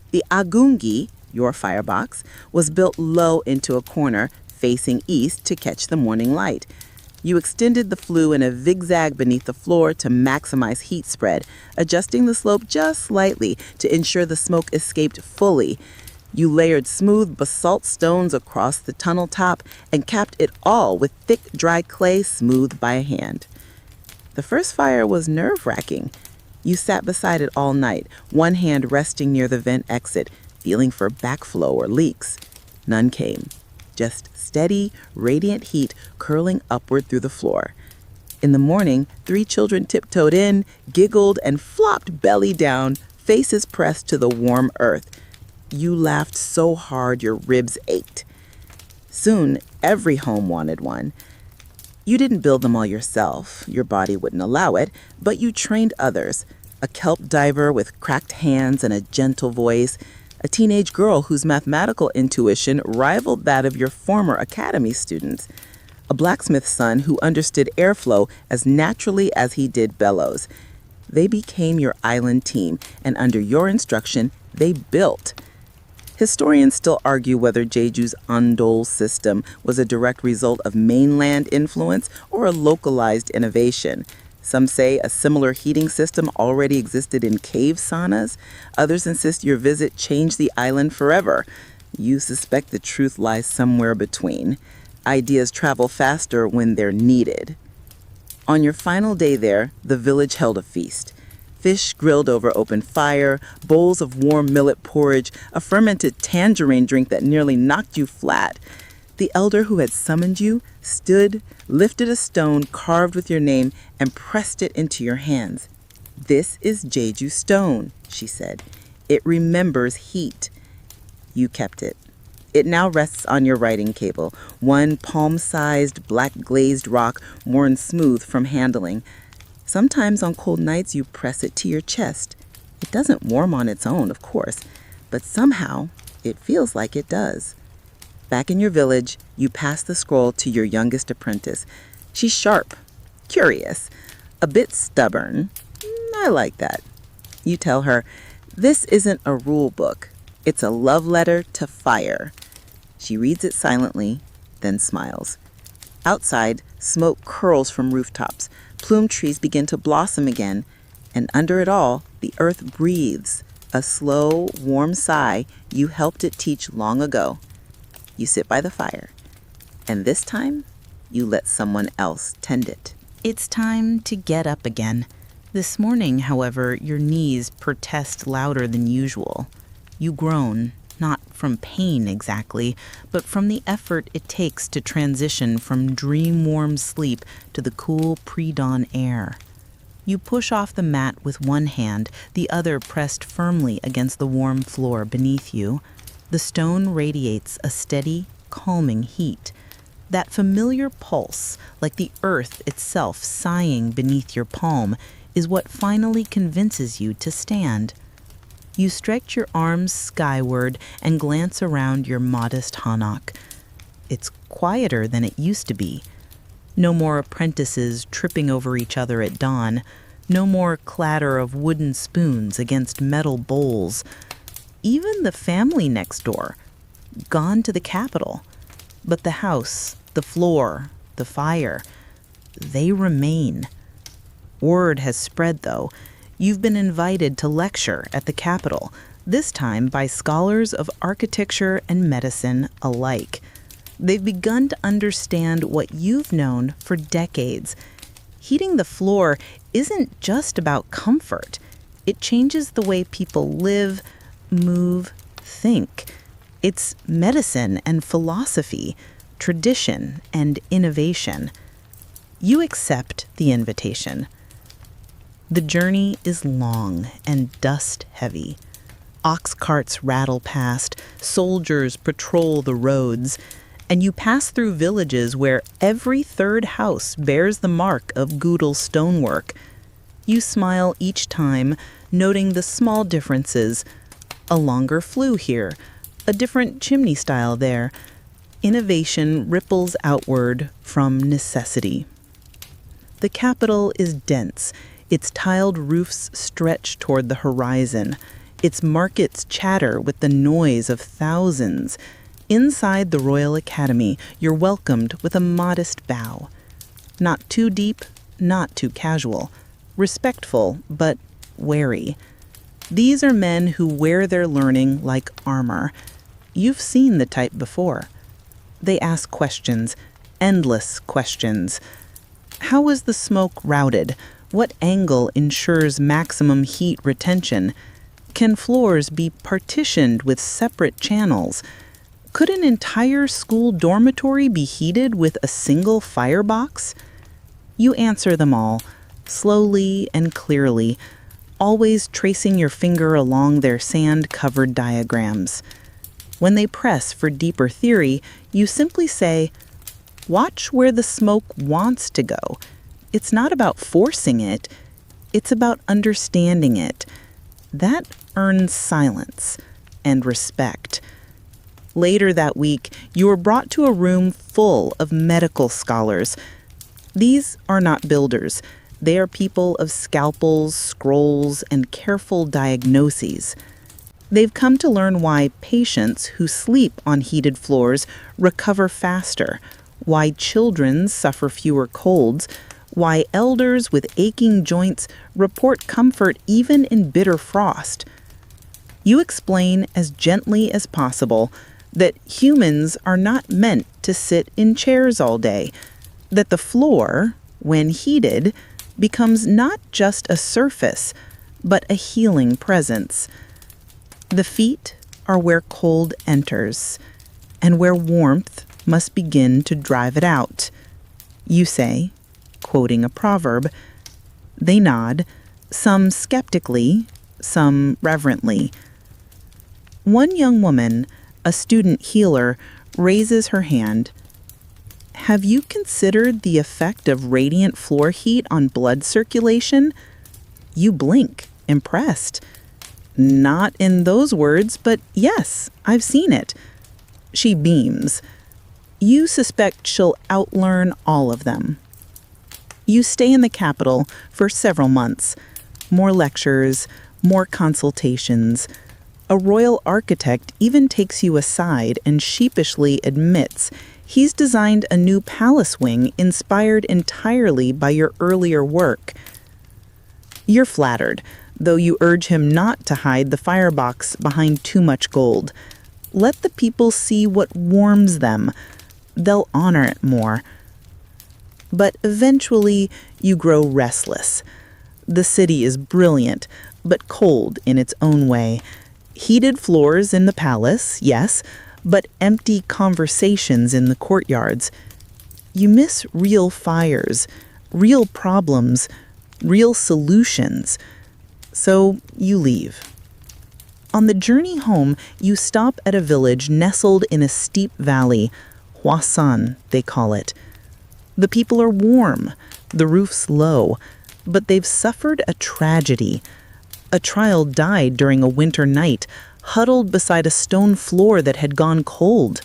The agungi, your firebox, was built low into a corner, facing east to catch the morning light. You extended the flue in a zigzag beneath the floor to maximize heat spread, adjusting the slope just slightly to ensure the smoke escaped fully. You layered smooth basalt stones across the tunnel top and capped it all with thick, dry clay smoothed by hand. The first fire was nerve-wracking. You sat beside it all night, one hand resting near the vent exit, feeling for backflow or leaks. None came. Just steady, radiant heat curling upward through the floor. In the morning, 3 children tiptoed in, giggled, and flopped belly down, faces pressed to the warm earth. You laughed so hard your ribs ached. Soon, every home wanted one. You didn't build them all yourself, your body wouldn't allow it, but you trained others. A kelp diver with cracked hands and a gentle voice, a teenage girl whose mathematical intuition rivaled that of your former academy students, a blacksmith's son who understood airflow as naturally as he did bellows. They became your island team, and under your instruction, they built. Historians still argue whether Jeju's gudeul system was a direct result of mainland influence or a localized innovation. Some say a similar heating system already existed in cave saunas. Others insist your visit changed the island forever. You suspect the truth lies somewhere between. Ideas travel faster when they're needed. On your final day there, the village held a feast. Fish grilled over open fire, bowls of warm millet porridge, a fermented tangerine drink that nearly knocked you flat. The elder who had summoned you stood, lifted a stone carved with your name, and pressed it into your hands. "This is Jeju stone," she said. "It remembers heat." You kept it. It now rests on your writing table, one palm-sized, black-glazed rock worn smooth from handling. Sometimes on cold nights you press it to your chest. It doesn't warm on its own, of course, but somehow it feels like it does. Back in your village, you pass the scroll to your youngest apprentice. She's sharp, curious, a bit stubborn. I like that. You tell her, "This isn't a rule book. It's a love letter to fire." She reads it silently, then smiles. Outside, smoke curls from rooftops. Plume trees begin to blossom again, and under it all, the earth breathes, a slow, warm sigh you helped it teach long ago. You sit by the fire, and this time, you let someone else tend it. It's time to get up again. This morning, however, your knees protest louder than usual. You groan, not from pain exactly, but from the effort it takes to transition from dream-warm sleep to the cool pre-dawn air. You push off the mat with one hand, the other pressed firmly against the warm floor beneath you. The stone radiates a steady, calming heat. That familiar pulse, like the earth itself sighing beneath your palm, is what finally convinces you to stand. You stretch your arms skyward and glance around your modest hanok. It's quieter than it used to be. No more apprentices tripping over each other at dawn. No more clatter of wooden spoons against metal bowls. Even the family next door, gone to the capital. But the house, the floor, the fire, they remain. Word has spread, though. You've been invited to lecture at the Capitol, this time by scholars of architecture and medicine alike. They've begun to understand what you've known for decades. Heating the floor isn't just about comfort. It changes the way people live, move, think. It's medicine and philosophy, tradition and innovation. You accept the invitation. The journey is long and dust-heavy. Ox carts rattle past, soldiers patrol the roads, and you pass through villages where every third house bears the mark of gudeul stonework. You smile each time, noting the small differences. A longer flue here, a different chimney style there. Innovation ripples outward from necessity. The capital is dense. Its tiled roofs stretch toward the horizon. Its markets chatter with the noise of thousands. Inside the Royal Academy, you're welcomed with a modest bow. Not too deep, not too casual. Respectful, but wary. These are men who wear their learning like armor. You've seen the type before. They ask questions, endless questions. How was the smoke routed? What angle ensures maximum heat retention? Can floors be partitioned with separate channels? Could an entire school dormitory be heated with a single firebox? You answer them all, slowly and clearly, always tracing your finger along their sand-covered diagrams. When they press for deeper theory, you simply say, watch where the smoke wants to go. It's not about forcing it, it's about understanding it. That earns silence and respect. Later that week, you are brought to a room full of medical scholars. These are not builders. They are people of scalpels, scrolls, and careful diagnoses. They've come to learn why patients who sleep on heated floors recover faster, why children suffer fewer colds, why elders with aching joints report comfort even in bitter frost. You explain as gently as possible that humans are not meant to sit in chairs all day, that the floor, when heated, becomes not just a surface, but a healing presence. The feet are where cold enters, and where warmth must begin to drive it out. You say, quoting a proverb. They nod, some skeptically, some reverently. One young woman, a student healer, raises her hand. Have you considered the effect of radiant floor heat on blood circulation? You blink, impressed. Not in those words, but yes, I've seen it. She beams. You suspect she'll outlearn all of them. You stay in the capital for several months. More lectures, more consultations. A royal architect even takes you aside and sheepishly admits he's designed a new palace wing inspired entirely by your earlier work. You're flattered, though you urge him not to hide the firebox behind too much gold. Let the people see what warms them. They'll honor it more. But eventually, you grow restless. The city is brilliant, but cold in its own way. Heated floors in the palace, yes, but empty conversations in the courtyards. You miss real fires, real problems, real solutions. So you leave. On the journey home, you stop at a village nestled in a steep valley. Hwasan, they call it. The people are warm, the roof's low, but they've suffered a tragedy. A child died during a winter night, huddled beside a stone floor that had gone cold.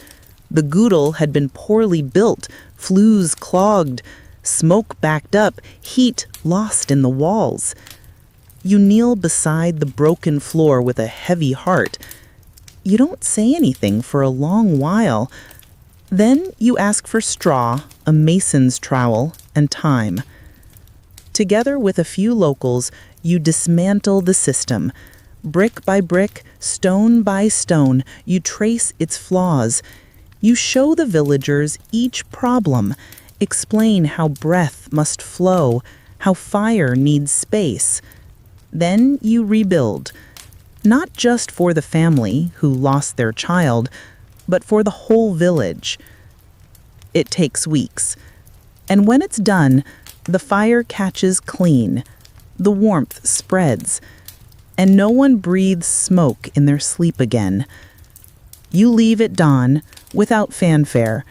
The gudeul had been poorly built, flues clogged, smoke backed up, heat lost in the walls. You kneel beside the broken floor with a heavy heart. You don't say anything for a long while. Then you ask for straw, a mason's trowel, and time. Together with a few locals, you dismantle the system. Brick by brick, stone by stone, you trace its flaws. You show the villagers each problem, explain how breath must flow, how fire needs space. Then you rebuild, not just for the family who lost their child, but for the whole village. It takes weeks. And when it's done, the fire catches clean, the warmth spreads, and no one breathes smoke in their sleep again. You leave at dawn without fanfare.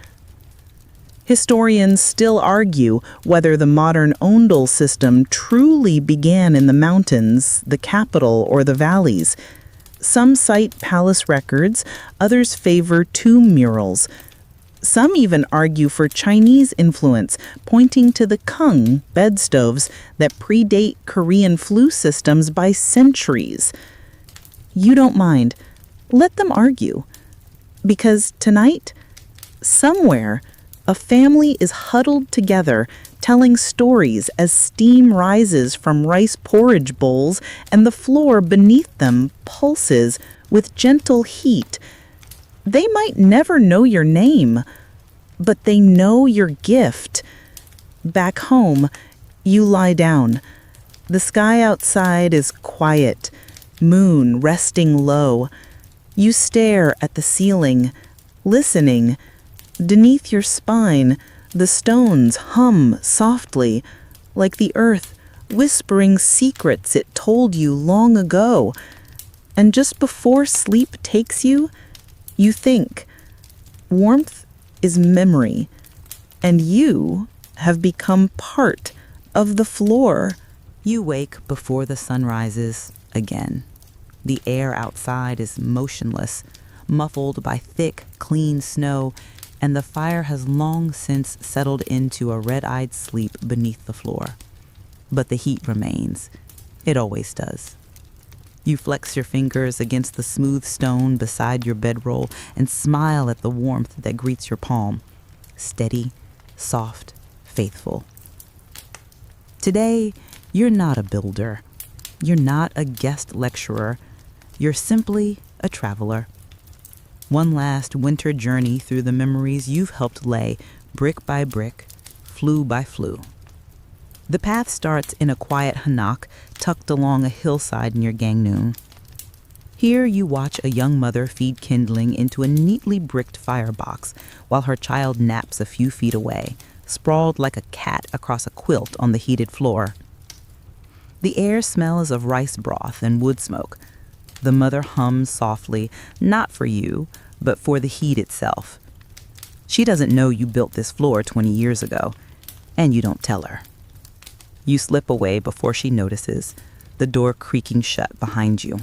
Historians still argue whether the modern Ondal system truly began in the mountains, the capital, or the valleys. Some cite palace records, others favor tomb murals. Some even argue for Chinese influence, pointing to the Kung bedstoves that predate Korean flue systems by centuries. You don't mind. Let them argue. Because tonight, somewhere, a family is huddled together, telling stories as steam rises from rice porridge bowls and the floor beneath them pulses with gentle heat. They might never know your name, but they know your gift. Back home, you lie down. The sky outside is quiet, moon resting low. You stare at the ceiling, listening. Beneath your spine, the stones hum softly, like the earth whispering secrets it told you long ago. And just before sleep takes you, You think. Warmth is memory, and you have become part of the floor. You wake before the sun rises again. The air outside is motionless, muffled by thick, clean snow, and the fire has long since settled into a red-eyed sleep beneath the floor. But the heat remains. It always does. You flex your fingers against the smooth stone beside your bedroll and smile at the warmth that greets your palm. Steady, soft, faithful. Today, you're not a builder. You're not a guest lecturer. You're simply a traveler. One last winter journey through the memories you've helped lay, brick by brick, flue by flue. The path starts in a quiet hanok tucked along a hillside near Gangneung. Here you watch a young mother feed kindling into a neatly bricked firebox while her child naps a few feet away, sprawled like a cat across a quilt on the heated floor. The air smells of rice broth and wood smoke. The mother hums softly, not for you, but for the heat itself. She doesn't know you built this floor 20 years ago, and you don't tell her. You slip away before she notices, the door creaking shut behind you.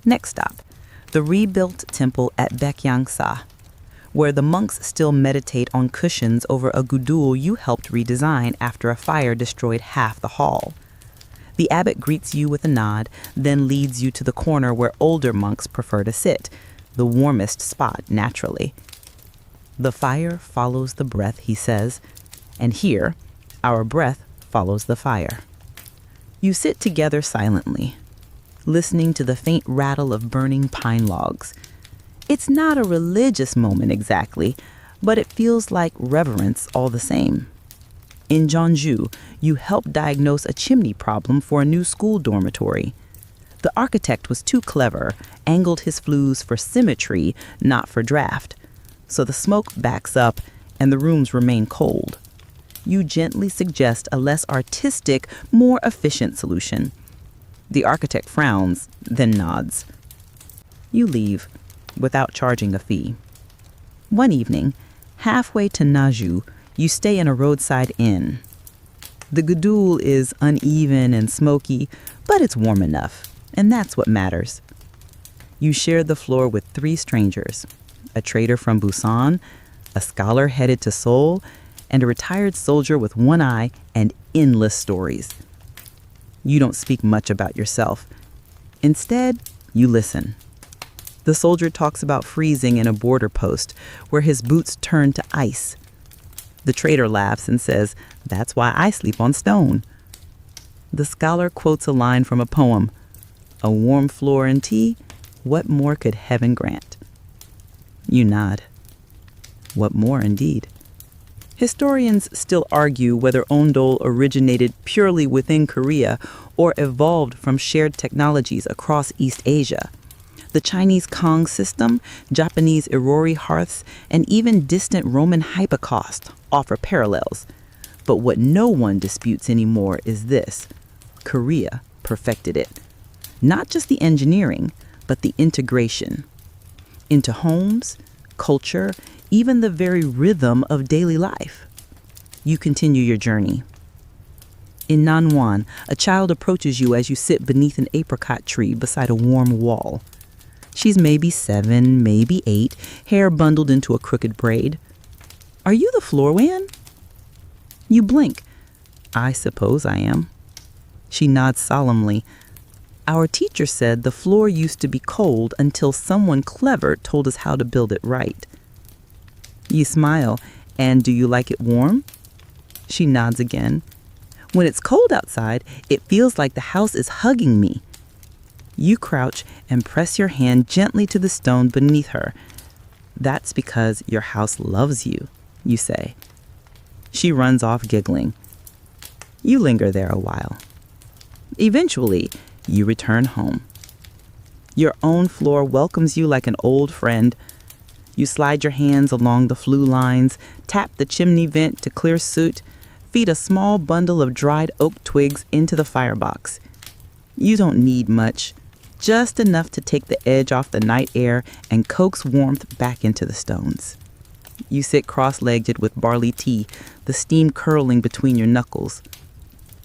Next stop, the rebuilt temple at Baekhyangsa, where the monks still meditate on cushions over a gudeul you helped redesign after a fire destroyed half the hall. The abbot greets you with a nod, then leads you to the corner where older monks prefer to sit, the warmest spot, naturally. The fire follows the breath, he says, and here, our breath follows the fire. You sit together silently, listening to the faint rattle of burning pine logs. It's not a religious moment exactly, but it feels like reverence all the same. In Jeonju, you helped diagnose a chimney problem for a new school dormitory. The architect was too clever, angled his flues for symmetry, not for draft. So the smoke backs up and the rooms remain cold. You gently suggest a less artistic, more efficient solution. The architect frowns, then nods. You leave, without charging a fee. One evening, halfway to Naju, you stay in a roadside inn. The gudeul is uneven and smoky, but it's warm enough, and that's what matters. You share the floor with 3 strangers, a trader from Busan, a scholar headed to Seoul, and a retired soldier with one eye and endless stories. You don't speak much about yourself. Instead, you listen. The soldier talks about freezing in a border post where his boots turn to ice. The trader laughs and says, "That's why I sleep on stone." The scholar quotes a line from a poem, "A warm floor and tea, what more could heaven grant?" You nod. What more, indeed. Historians still argue whether ondol originated purely within Korea or evolved from shared technologies across East Asia. The Chinese Kong system, Japanese irori hearths, and even distant Roman hypocaust offer parallels. But what no one disputes anymore is this: Korea perfected it. Not just the engineering, but the integration into homes, culture, even the very rhythm of daily life. You continue your journey. In Nanwan, a child approaches you as you sit beneath an apricot tree beside a warm wall. She's maybe 7, maybe 8, hair bundled into a crooked braid. "Are you the floorwan?" You blink. "I suppose I am." She nods solemnly. "Our teacher said the floor used to be cold until someone clever told us how to build it right." You smile. "And do you like it warm?" She nods again. "When it's cold outside, it feels like the house is hugging me." You crouch and press your hand gently to the stone beneath her. "That's because your house loves you," you say. She runs off giggling. You linger there a while. Eventually, you return home. Your own floor welcomes you like an old friend. You slide your hands along the flue lines, tap the chimney vent to clear soot, feed a small bundle of dried oak twigs into the firebox. You don't need much. just enough to take the edge off the night air and coax warmth back into the stones. You sit cross-legged with barley tea, the steam curling between your knuckles.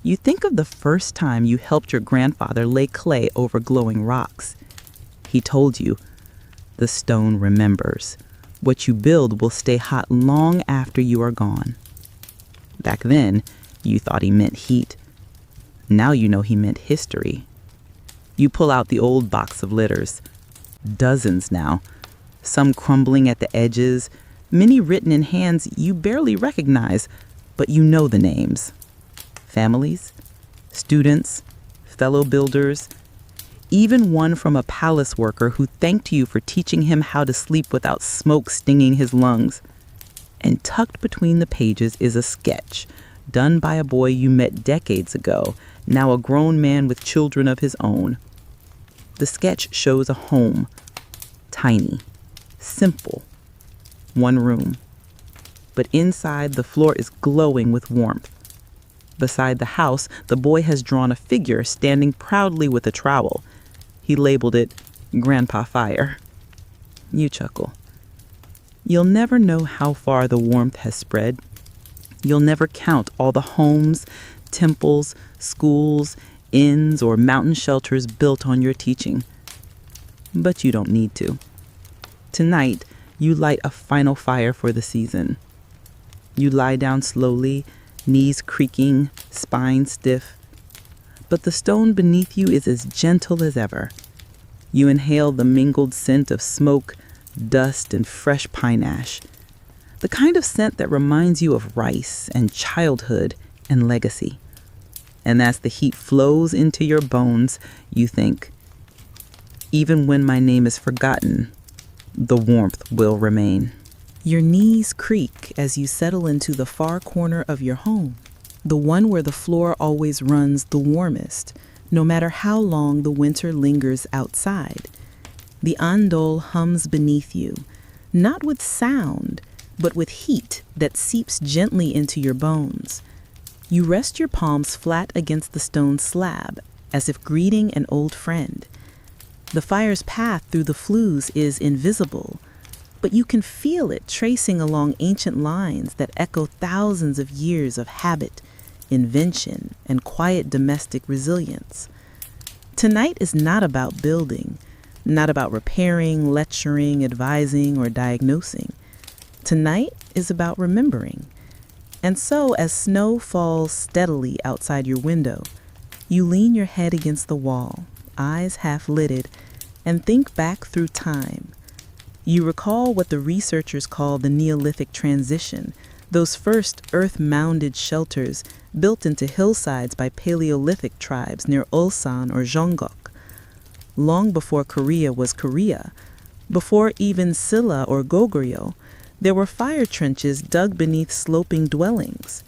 You think of the first time you helped your grandfather lay clay over glowing rocks. He told you, "The stone remembers. What you build will stay hot long after you are gone." Back then, you thought he meant heat. Now you know he meant history. You pull out the old box of litters. Dozens now. Some crumbling at the edges, many written in hands you barely recognize, but you know the names. Families, students, fellow builders, even one from a palace worker who thanked you for teaching him how to sleep without smoke stinging his lungs. And tucked between the pages is a sketch done by a boy you met decades ago, now a grown man with children of his own. The sketch shows a home, tiny, simple, one room. But inside, the floor is glowing with warmth. Beside the house, the boy has drawn a figure standing proudly with a trowel. He labeled it Grandpa Fire. You chuckle. You'll never know how far the warmth has spread. You'll never count all the homes, temples, schools, inns, or mountain shelters built on your teaching. But you don't need to. Tonight, you light a final fire for the season. You lie down slowly, knees creaking, spine stiff. But the stone beneath you is as gentle as ever. You inhale the mingled scent of smoke, dust, and fresh pine ash. The kind of scent that reminds you of rice and childhood and legacy. And as the heat flows into your bones, you think, even when my name is forgotten, the warmth will remain. Your knees creak as you settle into the far corner of your home, the one where the floor always runs the warmest, no matter how long the winter lingers outside. The andol hums beneath you, not with sound, but with heat that seeps gently into your bones. You rest your palms flat against the stone slab, as if greeting an old friend. The fire's path through the flues is invisible, but you can feel it tracing along ancient lines that echo thousands of years of habit, invention, and quiet domestic resilience. Tonight is not about building, not about repairing, lecturing, advising, or diagnosing. Tonight is about remembering. And so, as snow falls steadily outside your window, you lean your head against the wall, eyes half-lidded, and think back through time. You recall what the researchers call the Neolithic transition, those first earth-mounded shelters built into hillsides by Paleolithic tribes near Ulsan or Jeongeuk. Long before Korea was Korea, before even Silla or Goguryeo, there were fire trenches dug beneath sloping dwellings.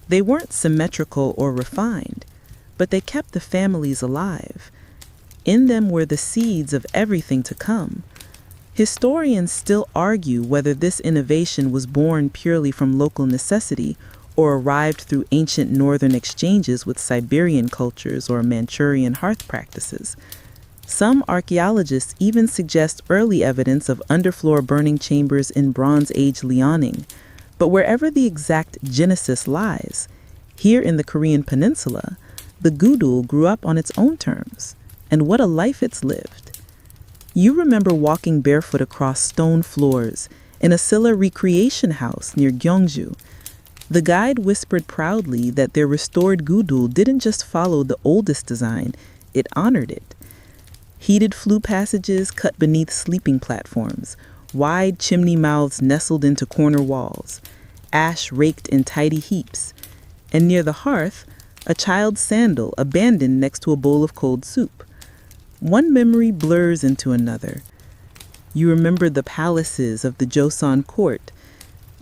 They weren't symmetrical or refined, but they kept the families alive. In them were the seeds of everything to come. Historians still argue whether this innovation was born purely from local necessity or arrived through ancient northern exchanges with Siberian cultures or Manchurian hearth practices. Some archaeologists even suggest early evidence of underfloor burning chambers in Bronze Age Liaoning. But wherever the exact genesis lies, here in the Korean peninsula, the gudeul grew up on its own terms. And what a life it's lived. You remember walking barefoot across stone floors in a Silla recreation house near Gyeongju. The guide whispered proudly that their restored gudeul didn't just follow the oldest design, it honored it. Heated flue passages cut beneath sleeping platforms, wide chimney mouths nestled into corner walls, ash raked in tidy heaps, and near the hearth, a child's sandal abandoned next to a bowl of cold soup. One memory blurs into another. You remember the palaces of the Joseon court,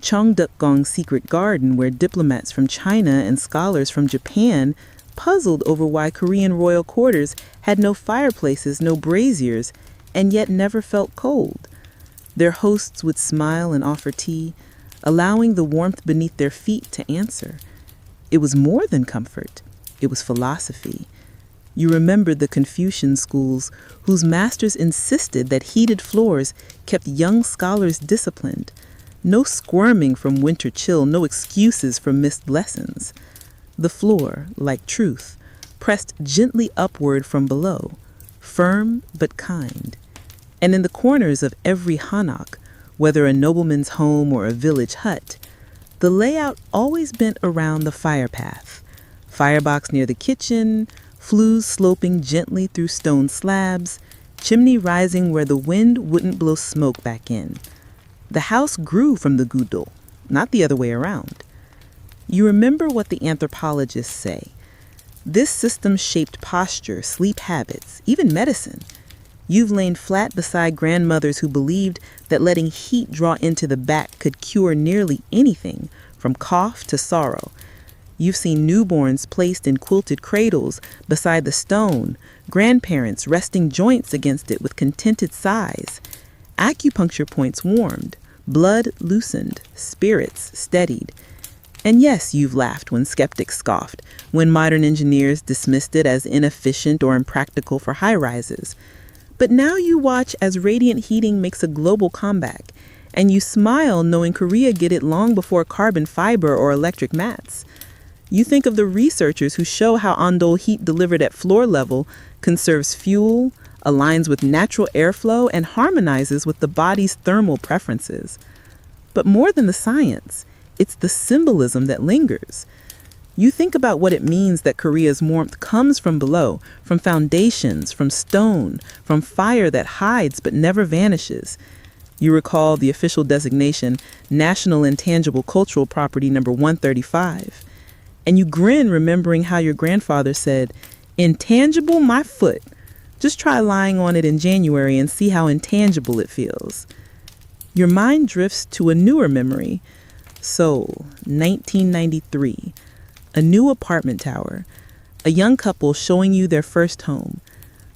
Cheongdeokgong's secret garden where diplomats from China and scholars from Japan puzzled over why Korean royal quarters had no fireplaces, no braziers, and yet never felt cold. Their hosts would smile and offer tea, allowing the warmth beneath their feet to answer. It was more than comfort. It was philosophy. You remembered the Confucian schools whose masters insisted that heated floors kept young scholars disciplined. No squirming from winter chill, no excuses for missed lessons. The floor, like truth, pressed gently upward from below, firm but kind. And in the corners of every hanok, whether a nobleman's home or a village hut, the layout always bent around the fire path. Firebox near the kitchen, flues sloping gently through stone slabs, chimney rising where the wind wouldn't blow smoke back in. The house grew from the gudeul, not the other way around. You remember what the anthropologists say. This system shaped posture, sleep habits, even medicine. You've lain flat beside grandmothers who believed that letting heat draw into the back could cure nearly anything, from cough to sorrow. You've seen newborns placed in quilted cradles beside the stone, grandparents resting joints against it with contented sighs. Acupuncture points warmed, blood loosened, spirits steadied. And yes, you've laughed when skeptics scoffed, when modern engineers dismissed it as inefficient or impractical for high-rises. But now you watch as radiant heating makes a global comeback, and you smile knowing Korea get it long before carbon fiber or electric mats. You think of the researchers who show how ondol heat delivered at floor level conserves fuel, aligns with natural airflow, and harmonizes with the body's thermal preferences. But more than the science, it's the symbolism that lingers. You think about what it means that Korea's warmth comes from below, from foundations, from stone, from fire that hides but never vanishes. You recall the official designation, National Intangible Cultural Property number 135. And you grin remembering how your grandfather said, "Intangible my foot. Just try lying on it in January and see how intangible it feels." Your mind drifts to a newer memory. Seoul, 1993. A new apartment tower. A young couple showing you their first home.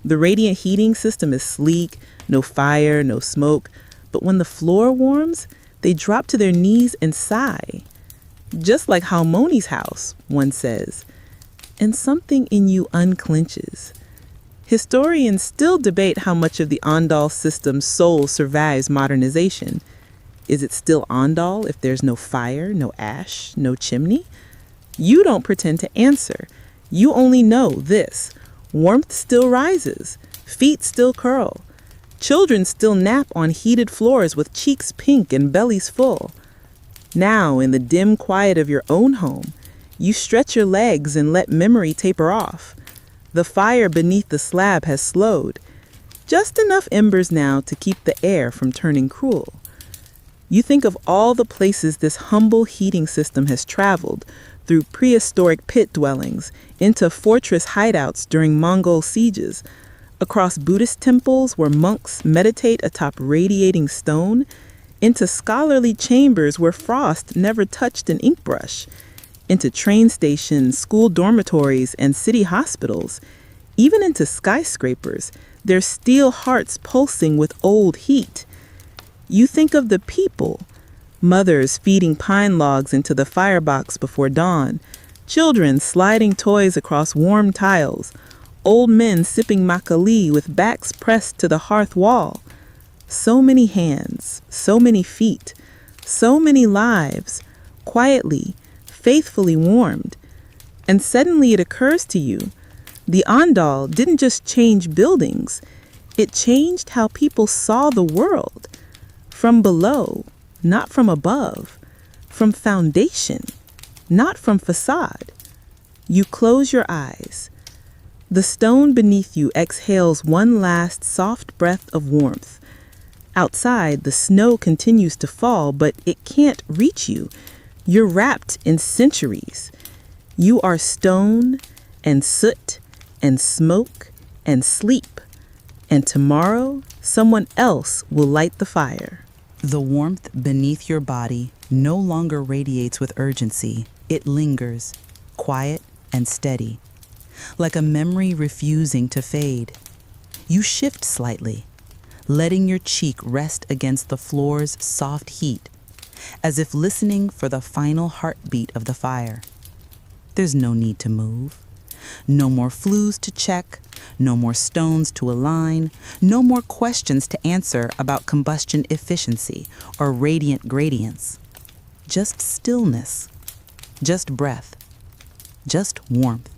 The radiant heating system is sleek, no fire, no smoke. But when the floor warms, they drop to their knees and sigh. Just like Halmoni's house, one says. And something in you unclenches. Historians still debate how much of the ondol system's soul survives modernization. Is it still ondol if there's no fire, no ash, no chimney? You don't pretend to answer. You only know this. Warmth still rises. Feet still curl. Children still nap on heated floors with cheeks pink and bellies full. Now, in the dim quiet of your own home, you stretch your legs and let memory taper off. The fire beneath the slab has slowed. Just enough embers now to keep the air from turning cruel. You think of all the places this humble heating system has traveled, through prehistoric pit dwellings, into fortress hideouts during Mongol sieges, across Buddhist temples where monks meditate atop radiating stone, into scholarly chambers where frost never touched an ink brush, into train stations, school dormitories, and city hospitals, even into skyscrapers, their steel hearts pulsing with old heat. You think of the people, mothers feeding pine logs into the firebox before dawn, children sliding toys across warm tiles, old men sipping makgeolli with backs pressed to the hearth wall. So many hands, so many feet, so many lives, quietly, faithfully warmed. And suddenly it occurs to you, the ondol didn't just change buildings, it changed how people saw the world. From below, not from above. From foundation, not from facade. You close your eyes. The stone beneath you exhales one last soft breath of warmth. Outside, the snow continues to fall, but it can't reach you. You're wrapped in centuries. You are stone and soot and smoke and sleep. And tomorrow, someone else will light the fire. The warmth beneath your body no longer radiates with urgency. It lingers, quiet and steady, like a memory refusing to fade. You shift slightly, letting your cheek rest against the floor's soft heat, as if listening for the final heartbeat of the fire. There's no need to move. No more flues to check, no more stones to align, no more questions to answer about combustion efficiency or radiant gradients. Just stillness, just breath, just warmth.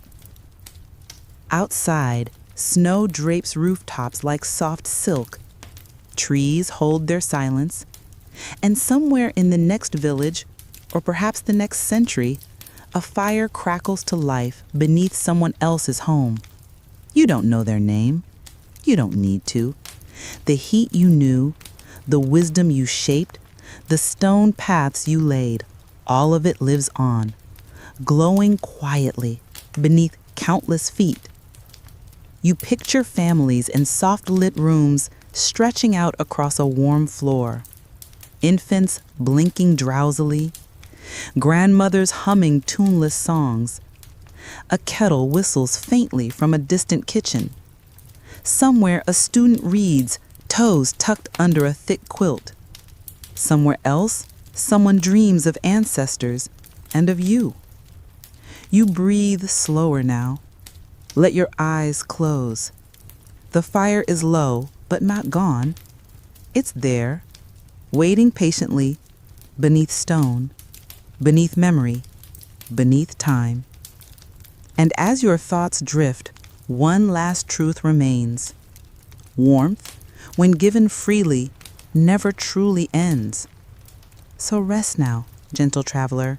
Outside, snow drapes rooftops like soft silk. Trees hold their silence, and somewhere in the next village, or perhaps the next century, a fire crackles to life beneath someone else's home. You don't know their name. You don't need to. The heat you knew, the wisdom you shaped, the stone paths you laid, all of it lives on, glowing quietly beneath countless feet. You picture families in soft-lit rooms stretching out across a warm floor, infants blinking drowsily, grandmothers humming tuneless songs. A kettle whistles faintly from a distant kitchen. Somewhere a student reads, toes tucked under a thick quilt. Somewhere else, someone dreams of ancestors and of you. You breathe slower now. Let your eyes close. The fire is low, but not gone. It's there, waiting patiently, beneath stone, beneath memory, beneath time. And as your thoughts drift, one last truth remains. Warmth, when given freely, never truly ends. So rest now, gentle traveler.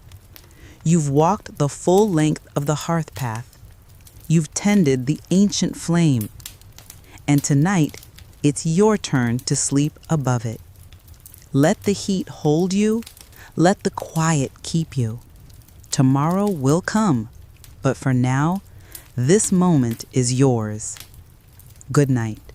You've walked the full length of the hearth path. You've tended the ancient flame. And tonight, it's your turn to sleep above it. Let the heat hold you. Let the quiet keep you. Tomorrow will come, but for now, this moment is yours. Good night.